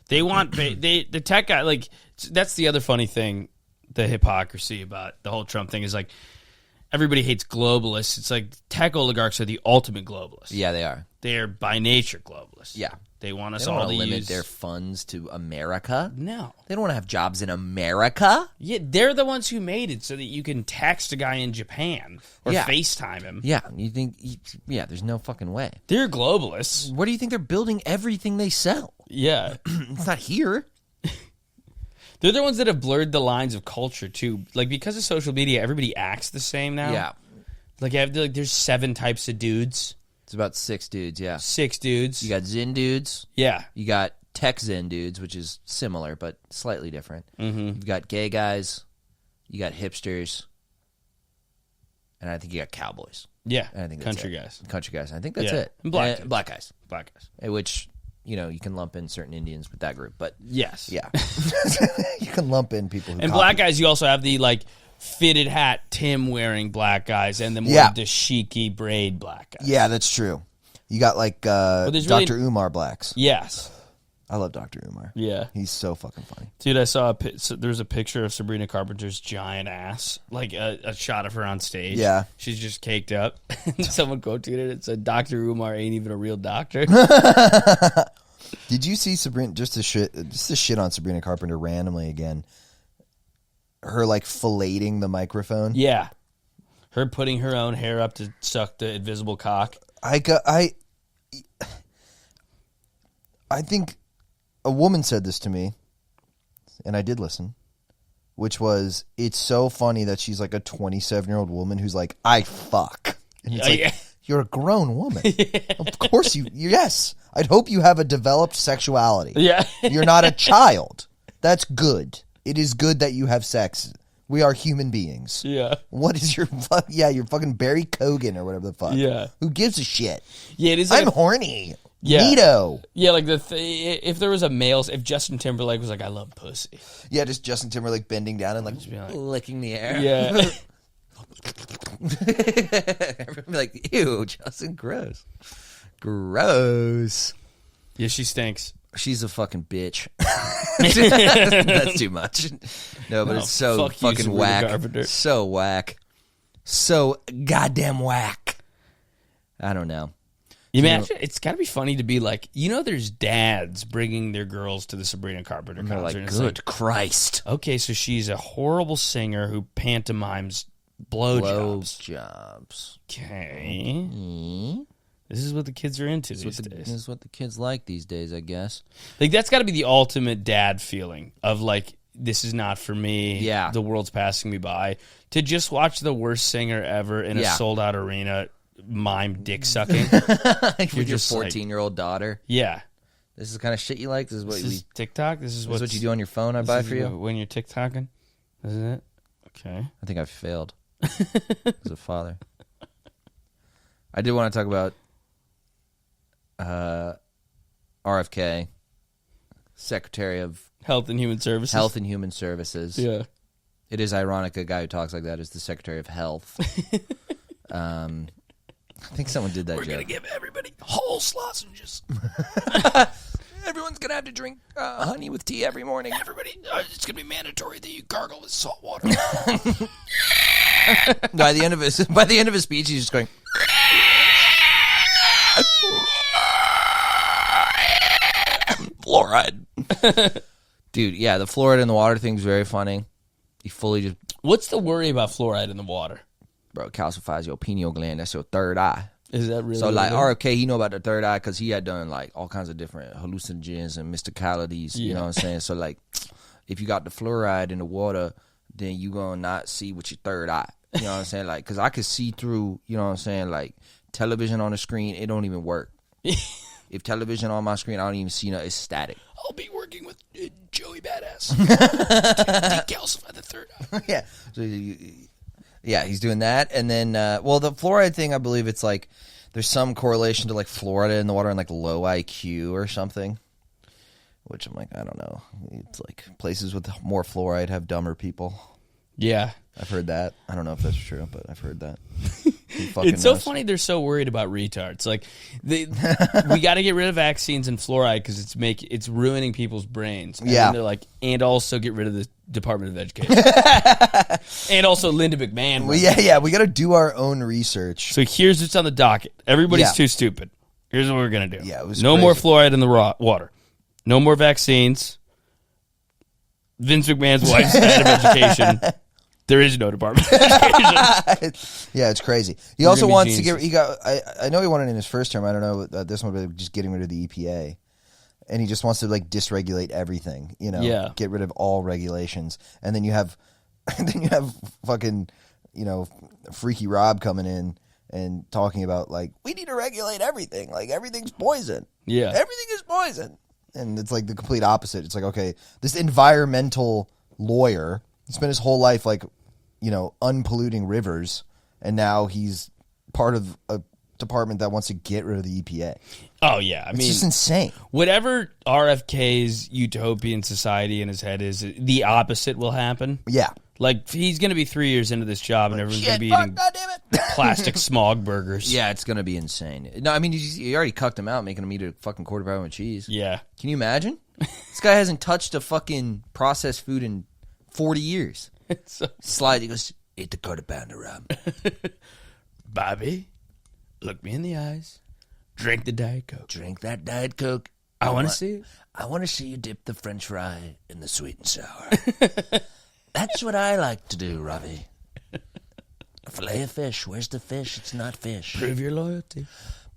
They want the tech guy, like, that's the other funny thing, the hypocrisy about the whole Trump thing is like everybody hates globalists. It's like tech oligarchs are the ultimate globalists. Yeah, they are. They're by nature globalists. Yeah. They want us They don't all want to to limit use their funds to America. No. They don't want to have jobs in America. Yeah, they're the ones who made it so that you can text a guy in Japan or Yeah. FaceTime him. Yeah, you think? Yeah, there's no fucking way. They're globalists. Where do you think they're building everything they sell? Yeah. It's not here. They're the ones that have blurred the lines of culture too. Like because of social media, everybody acts the same now. Yeah, Like there's 7 types of dudes. it's about 6 dudes. Yeah, 6 dudes. you got Zen dudes. Yeah. You got tech Zen dudes, which is similar but slightly different. Mm-hmm. You've got gay guys. You got hipsters, and I think you got cowboys. Yeah. And I think that's Country it. guys. Country guys. I think that's Yeah. it. And black And guys. black guys, Black guys. which you can lump in certain Indians with that group, but Yes. Yeah. You can lump in people who And copy. black guys, you also have the like fitted hat Tim wearing black guys and the more Yeah. dashiki braid black guys. Yeah, that's true. You got like there's Dr. really- Umar blacks. Yes. I love Dr. Umar. Yeah. He's so fucking funny. Dude, I saw there's a picture of Sabrina Carpenter's giant ass, like a shot of her on stage. Yeah. She's just caked up. Someone quoted it. It said, Dr. Umar ain't even a real doctor. Did you see Sabrina just to shit on Sabrina Carpenter randomly again? Her like filleting the microphone. Yeah. Her putting her own hair up to suck the invisible cock. I think a woman said this to me, and I did listen, which was, it's so funny that she's like a 27-year-old woman who's like, I fuck. And it's like, Yeah. you're a grown woman. Of course yes. I'd hope you have a developed sexuality. Yeah. You're not a child. That's good. It is good that you have sex. We are human beings. Yeah. What is your you're fucking Barry Kogan or whatever the fuck. Yeah. Who gives a shit? Yeah, it is like I'm horny. Yeah. Neato. yeah, like if there was a male, if Justin Timberlake was like, I love pussy. Yeah, just Justin Timberlake bending down and like Just be like, licking the air. yeah. Everyone be like, ew, Justin, gross. Gross. Yeah, she stinks. She's a fucking bitch. That's too much. No, but No, it's so fuck you, fucking Sabrina whack. Carpenter. So whack. So goddamn whack. I don't know. Imagine, it's got to be funny to be like, there's dads bringing their girls to the Sabrina Carpenter They're concert. like, and it's good Christ. okay, so she's a horrible singer who pantomimes blowjobs. Blowjobs. Okay. This is what the kids are into these This days. is what the kids like these days, I guess. Like, that's got to be the ultimate dad feeling of, like, this is not for me. Yeah. The world's passing me by. To just watch the worst singer ever in a sold-out arena mime dick sucking. With your just like- 14-year-old daughter. Yeah. This is the kind of shit you like? This is what, This is TikTok? This is what you do on your phone I buy for you? When you're TikToking? Isn't it? Okay. I think I failed as a father. I did want to talk about RFK, Secretary of Health and Human Services. Health and Human Services. Yeah. It is ironic a guy who talks like that is the Secretary of Health. I think someone did that joke. We're going to give everybody whole sausages. Everyone's going to have to drink honey with tea every morning. Everybody, it's going to be mandatory that you gargle with salt water. By the end of his speech, he's just going. Fluoride. Dude, yeah, the fluoride in the water thing's very funny. He fully just, What's the worry about fluoride in the water? bro, it calcifies your pineal gland. That's your third eye. Is that really? So, like, what it RFK, he know about the third eye because he had done, like, all kinds of different hallucinogens and mysticalities. You know what I'm saying? So, like, if you got the fluoride in the water, then you going to not see with your third eye. You know what I'm saying? Like, because I could see through, you know what I'm saying? Like, television on the screen, it don't even work. If television on my screen, I don't even see no, it's static. I'll be working with Joey Badass. Decalcify the third eye. Yeah. So, yeah, he's doing that. And then, well, the fluoride thing, I believe it's like, there's some correlation to like Florida in the water and like low IQ or something. Which I'm like, I don't know. It's like places with more fluoride have dumber people. Yeah. I've heard that. I don't know if that's true, but I've heard that. It's so funny they're so worried about retards. Like, we got to get rid of vaccines and fluoride because it's ruining people's brains. And then they're like, and also get rid of the Department of Education. And also Linda McMahon. Well, yeah, we got to do our own research. So here's what's on the docket. Everybody's too stupid. Here's what we're going to do. Yeah, it was no crazy. more fluoride in the water. No more vaccines. Vince McMahon's wife's head of education. There is no Department of Education. Yeah, it's crazy. He also wants to get. I know he wanted it in his first term. I don't know this one, but just getting rid of the EPA, and he just wants to like dysregulate everything. You know, get rid of all regulations, and then you have, fucking, Freaky Rob coming in and talking about like we need to regulate everything. Like everything's poison. Yeah, everything is poison, and it's like the complete opposite. It's like okay, this environmental lawyer. He spent his whole life like, unpolluting rivers, and now he's part of a department that wants to get rid of the EPA. Oh yeah, It's just insane. Whatever RFK's utopian society in his head is, the opposite will happen. Yeah, like he's going to be 3 years into this job, and everyone's going to be eating plastic smog burgers. Yeah, it's going to be insane. No, I mean you already cucked him out, making him eat a fucking quarter pounder with cheese. Yeah, can you imagine? This guy hasn't touched a fucking processed food in 40 years. So Slide, he goes, eat the quarter pounder, Rob. Bobby, look me in the eyes. Drink the Diet Coke. Drink that Diet Coke. I want to see it. I want to see you dip the French fry in the sweet and sour. That's what I like to do, Robbie. A fillet of fish. Where's the fish? It's not fish. Prove your loyalty.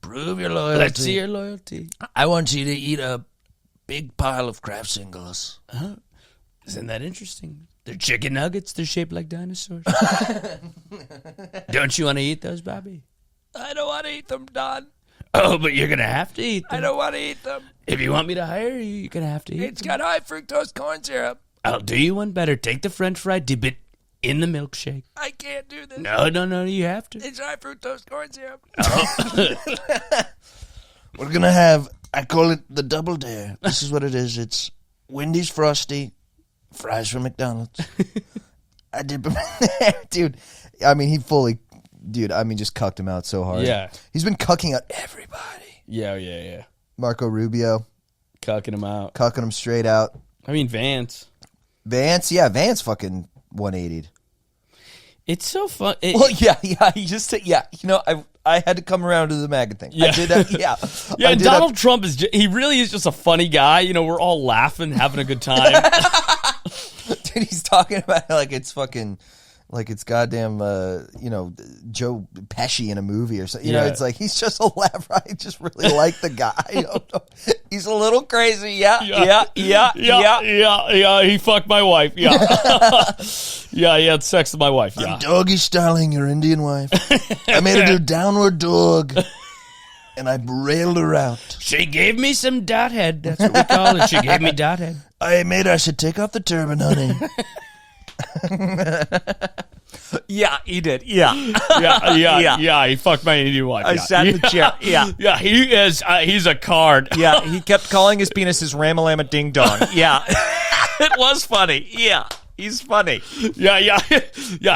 Prove your loyalty. Let's see your loyalty. I want you to eat a big pile of Kraft singles. Isn't that interesting? They're chicken nuggets. They're shaped like dinosaurs. Don't you want to eat those, Bobby? I don't want to eat them, Don. Oh, but you're going to have to eat them. I don't want to eat them. If you want me to hire you, you're going to have to eat It's them. got high fructose corn syrup. I'll do you one better. Take the French fry, dip it in the milkshake. I can't do this. No, you have to. It's high fructose corn syrup. We're going to have, I call it the double dare. This is what it is. It's Wendy's Frosty, fries from McDonald's. I dip them in there. Dude, I mean, just cucked him out so hard. Yeah. He's been cucking out everybody. Yeah. Marco Rubio, Cucking him out. cucking him straight out. I mean, Vance. Vance fucking 180'd. It's so fun. Well, yeah, he just said, I had to come around to the MAGA thing. Yeah. I did that, yeah. Yeah, I did Donald Trump he really is just a funny guy. We're all laughing, having a good time. Dude, he's talking about like it's fucking, like it's goddamn, Joe Pesci in a movie or something. Yeah. It's like he's just a laugh. I just really like the guy. He's a little crazy. Yeah. He fucked my wife. Yeah. Yeah, he had sex with my wife. Yeah. I'm doggy styling your Indian wife. I made her do downward dog. And I railed her out. She gave me some dot head. That's what we call it. She gave me dot head. I made her should take off the turban, honey. Yeah, he did. Yeah. Yeah. He fucked my Indian wife. I sat in the chair. Yeah. Yeah, he is. He's a card. Yeah, he kept calling his penis his Ramalama Ding Dong. Yeah. It was funny. Yeah. He's funny. Yeah.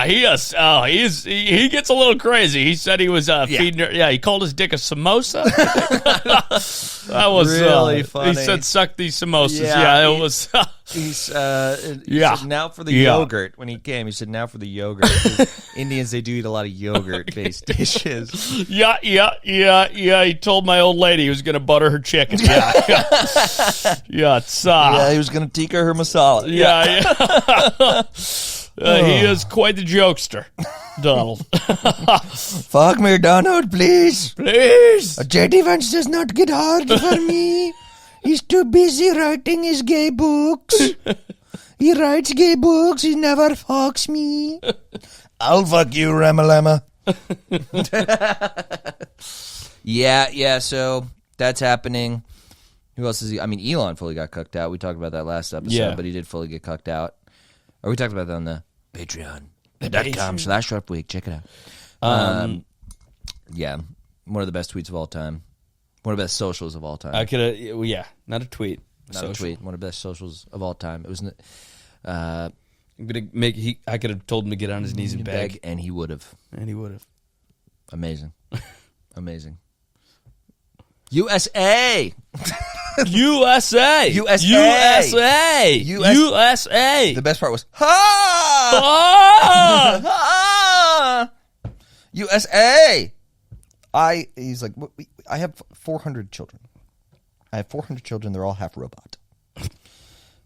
He is. He gets a little crazy. He said he was feeding her. Yeah, he called his dick a samosa. That was really funny. He said, "Suck these samosas." Yeah, it was. He said, now for the yogurt. When he came, he said, now for the yogurt. Indians, they do eat a lot of yogurt-based dishes. Yeah. He told my old lady he was going to butter her chicken. Yeah. It's he was going to tikka her masala. Yeah. He is quite the jokester, Donald. Fuck me, Donald, please. Please. J.D. Vance does not get hard for me. He's too busy writing his gay books. He writes gay books. He never fucks me. I'll fuck you, Ramalama. Yeah, so that's happening. Who else is he? I mean, Elon fully got cucked out. We talked about that last episode, but he did fully get cucked out. Or we talked about that on the Patreon.com/Sharp Week. Check it out. Yeah, one of the best tweets of all time. One of the best socials of all time. I could have, not a tweet. Not a tweet. One of the best socials of all time. It was. I'm gonna make. I could have told him to get on his knees and beg, and he would have. Amazing. USA. USA. The best part was ha. USA. He's like, I have 400 children. They're all half robot.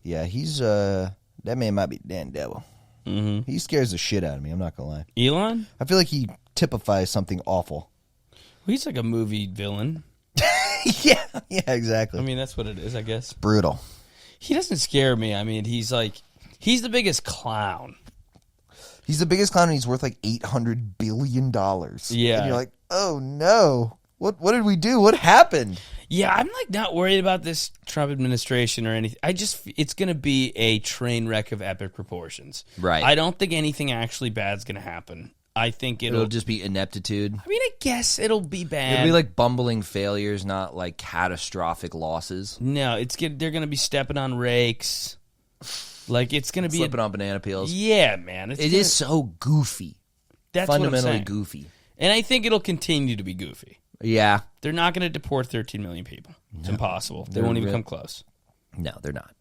Yeah, he's that man might be Dan Devil. Mm-hmm. He scares the shit out of me. I'm not gonna lie. Elon? I feel like he typifies something awful. Well, he's like a movie villain. yeah, exactly. I mean, that's what it is, I guess. Brutal. He doesn't scare me. I mean, he's the biggest clown. He's the biggest clown, and he's worth like $800 billion. Yeah. And you're like, oh no. What did we do? What happened? Yeah, I'm like not worried about this Trump administration or anything. It's going to be a train wreck of epic proportions. Right. I don't think anything actually bad's going to happen. I think it'll just be ineptitude. I mean, I guess it'll be bad. It'll be like bumbling failures, not like catastrophic losses. No, they're going to be stepping on rakes. Like it's going to be slipping on banana peels. Yeah, man. It is so goofy. That's fundamentally goofy. And I think it'll continue to be goofy. Yeah. They're not going to deport 13 million people. It's impossible. They won't even come close. No, they're not.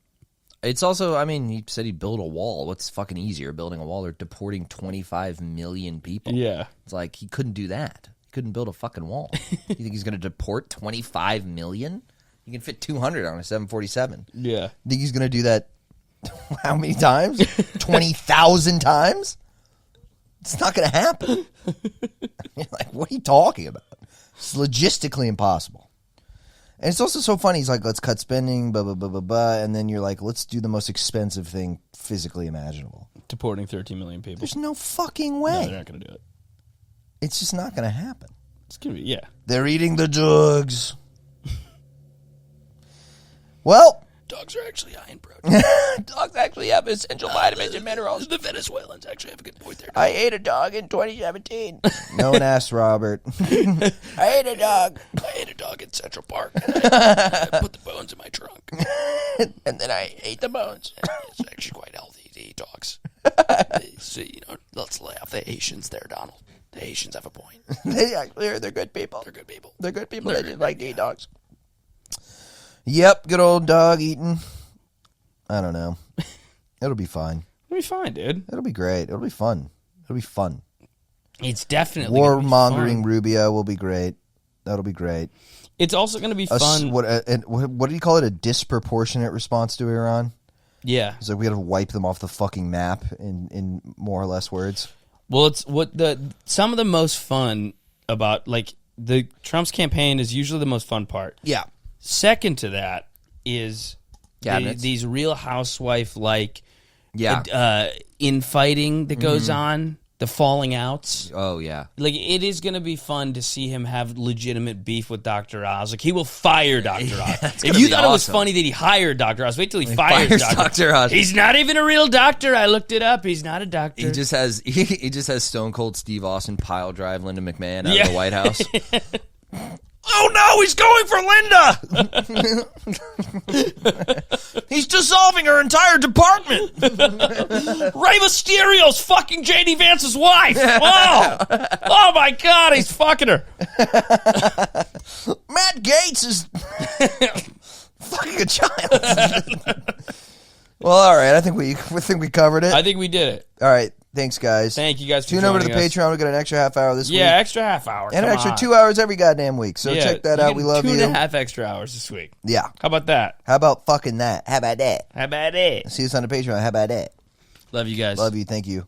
It's also, I mean, he said he'd build a wall. What's fucking easier, building a wall or deporting 25 million people? Yeah. It's like, he couldn't do that. He couldn't build a fucking wall. You think he's going to deport 25 million? You can fit 200 on a 747. Yeah. Think he's going to do that how many times? 20,000 times? It's not going to happen. You're like, what are you talking about? It's logistically impossible. And it's also so funny. He's like, let's cut spending, blah, blah, blah, blah, blah. And then you're like, let's do the most expensive thing physically imaginable. Deporting 13 million people. There's no fucking way. No, they're not going to do it. It's just not going to happen. It's going to be, yeah. They're eating the dogs. Well. Dogs are actually high in protein. Dogs actually have essential vitamins and minerals. The Venezuelans actually have a good point there. I ate a dog in 2017. No one asked Robert. I ate a dog. I ate a dog in Central Park. I put the bones in my trunk. And then I ate the bones. It's actually quite healthy to eat dogs. So, let's laugh. The Haitians there, Donald. The Haitians have a point. They're good people. They're good people. They're good people. They just like to eat dogs. Yep, good old dog eating. I don't know. It'll be fine. It'll be fine, dude. It'll be great. It'll be fun. It'll be fun. It's definitely warmongering Rubio will be great. That'll be great. It's also going to be fun. What do you call it? A disproportionate response to Iran? Yeah. It's like we got to wipe them off the fucking map in more or less words. Well, it's some of the most fun about like the Trump's campaign is usually the most fun part. Yeah. Second to that is these Real Housewife-like infighting that goes on, the falling outs. Oh, yeah. Like, it is going to be fun to see him have legitimate beef with Dr. Oz. Like, he will fire Dr. Oz. If you thought it was funny that he hired Dr. Oz, wait till he fires Dr. Oz. He's not even a real doctor. I looked it up. He's not a doctor. He just has Stone Cold Steve Austin pile drive Linda McMahon out of the White House. Oh no, he's going for Linda! He's dissolving her entire department! Rey Mysterio's fucking JD Vance's wife! Oh! Oh my god, he's fucking her! Matt Gaetz is fucking a child. Well, all right, I think we covered it. I think we did it. All right. Thanks, guys. Thank you guys for Tune over to the joining us. Patreon. We got an extra half hour this week. Yeah, extra half hour. And an Come extra on. 2 hours every goddamn week. So check that out. We love you. 2.5 extra hours this week. Yeah. How about that? How about fucking that? How about that? How about it? See us on the Patreon. How about that? Love you guys. Love you. Thank you.